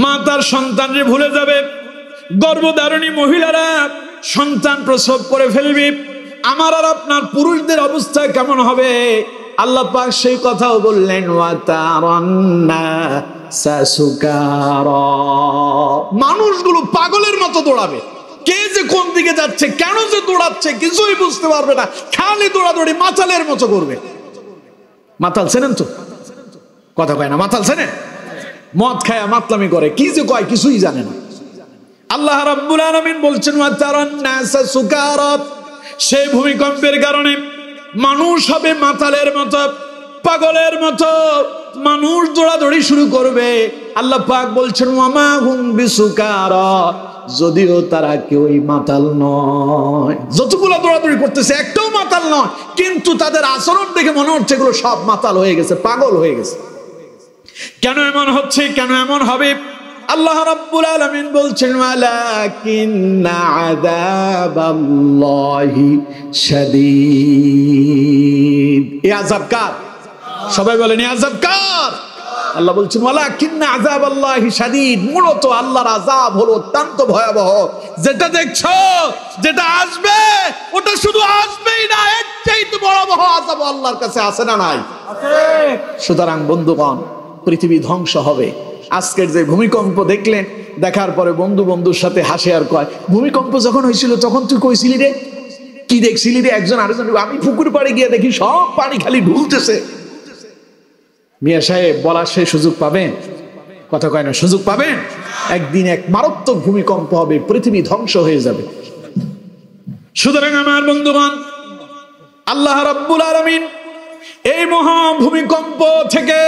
[SPEAKER 1] মা তার সন্তানকে ভুলে যাবে, গর্ভধারণী মহিলারা সন্তান প্রসব করে ফেলবে। আমার আর আপনার পুরুষদের অবস্থা কেমন হবে? আল্লাহ পাক সেই কথাও বললেন মানুষগুলো পাগলের মতো দৌড়াবে, কে যে কোন দিকে যাচ্ছে, কেন যে দৌড়াচ্ছে কিছুই বুঝতে পারবে না, খালি দৌড়াদৌড়ি মাতালের মতো করবে। মাতাল চেনেন তো? কথা কয় না, মাতাল চেনেন? মদ খায়া মাতলামি করে, কি যে কয় কিছুই জানে না। আল্লাহ রাব্বুল আলামিন বলছেন ওয়াতারান্নাসা সুকারা, সেই ভূমিকম্পের কারণে মানুষ হবে মাতালের মতো, পাগলের মতো, মানুষ দৌড়াদৌড়ি শুরু করবে। আল্লাহ পাক বলছেন ওয়ামা হুম বিসুকারা, যদিও তারা কেউই মাতাল নয়। যতগুলো দৌড়াদৌড়ি করতেছে একটাও মাতাল নয়, কিন্তু তাদের আচরণ দেখে মনে হচ্ছে এগুলো সব মাতাল হয়ে গেছে, পাগল হয়ে গেছে। কেন এমন হচ্ছে, কেন এমন হবে? আল্লাহ রাব্বুল আলামিন বলছেন ওয়ালাকিন্না আযাবাল্লাহি শাদীদ। এই আযাব কার? সবাই বলেন এই আযাব কার? আল্লাহ বলছেন ওয়ালাকিন্না আযাবাল্লাহি শাদীদ, মূলত আল্লাহর আযাব হলো অত্যন্ত ভয়াবহ। যেটা দেখছো, যেটা আসবে, ওটা শুধু আসবেই না, এর চাইতে ভয়াবহ আযাব আল্লাহর কাছে আছে না নাই? আছে। সুতরাং বন্ধুগণ, পৃথিবী ধ্বংস হবে। আজকের যে ভূমিকম্প দেখলেন, দেখার পরে বন্ধু বন্ধুর সাথে হাসে আর কয় ভূমিকম্প যখন হয়েছিল তখন তুই কইছিলি রে, কি দেখছিলি রে? একজন আরেকজন, আমি পুকুর পাড়ে গিয়ে দেখি সব পানি খালি ঢুলতেছে। মিয়া সাহেব বলার সেই সুযোগ পাবেন? কথা কয় না, সুযোগ পাবেন? একদিন এক মারাত্মক ভূমিকম্প হবে, পৃথিবী ধ্বংস হয়ে যাবে। সুতরাং আমার বন্ধুগণ, আল্লাহ রাব্বুল আলামিন এই মহা ভূমিকম্প থেকে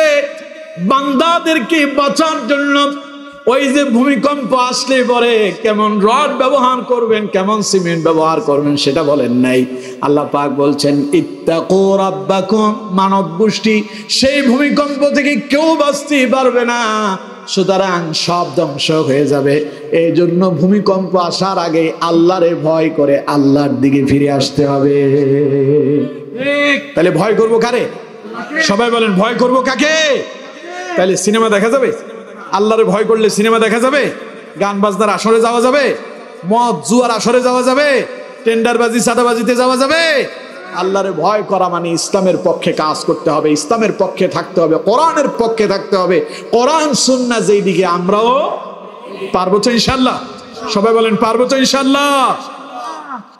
[SPEAKER 1] বান্দাদেরকে বাঁচার জন্য ওই যে ভূমিকম্প আসলে পরে কেমন রড ব্যবহার করবেন, কেমন সিমেন্ট ব্যবহার করবেন সেটা বলেন নাই। আল্লাহ পাক বলছেন ইত্তাকু রাব্বাকুম, মানব গোষ্ঠী সেই ভূমিকম্প থেকে কেউ বাঁচতে পারবে না, সুতরাং সব ধ্বংস হয়ে যাবে। এই জন্য ভূমিকম্প আসার আগে আল্লাহরে ভয় করে আল্লাহর দিকে ফিরে আসতে হবে। তাহলে ভয় করবো কারে? সবাই বলেন ভয় করবো কাকে? তাহলে সিনেমা দেখা যাবে? আল্লাহরে ভয় করলে সিনেমা দেখা যাবে? গান বাজনার আসরে যাওয়া যাবে? মদ জুয়ার আসরে যাওয়া যাবে? টেন্ডারবাজি চাঁদাবাজিতে যাওয়া যাবে? আল্লাহরে ভয় করা মানে ইসলামের পক্ষে কাজ করতে হবে, ইসলামের পক্ষে থাকতে হবে, কোরআনের পক্ষে থাকতে হবে। কোরআন সুন্নাহ যেই দিকে, আমরাও পারবো তো ইনশাআল্লাহ? সবাই বলেন পারবো তো ইনশাআল্লাহ?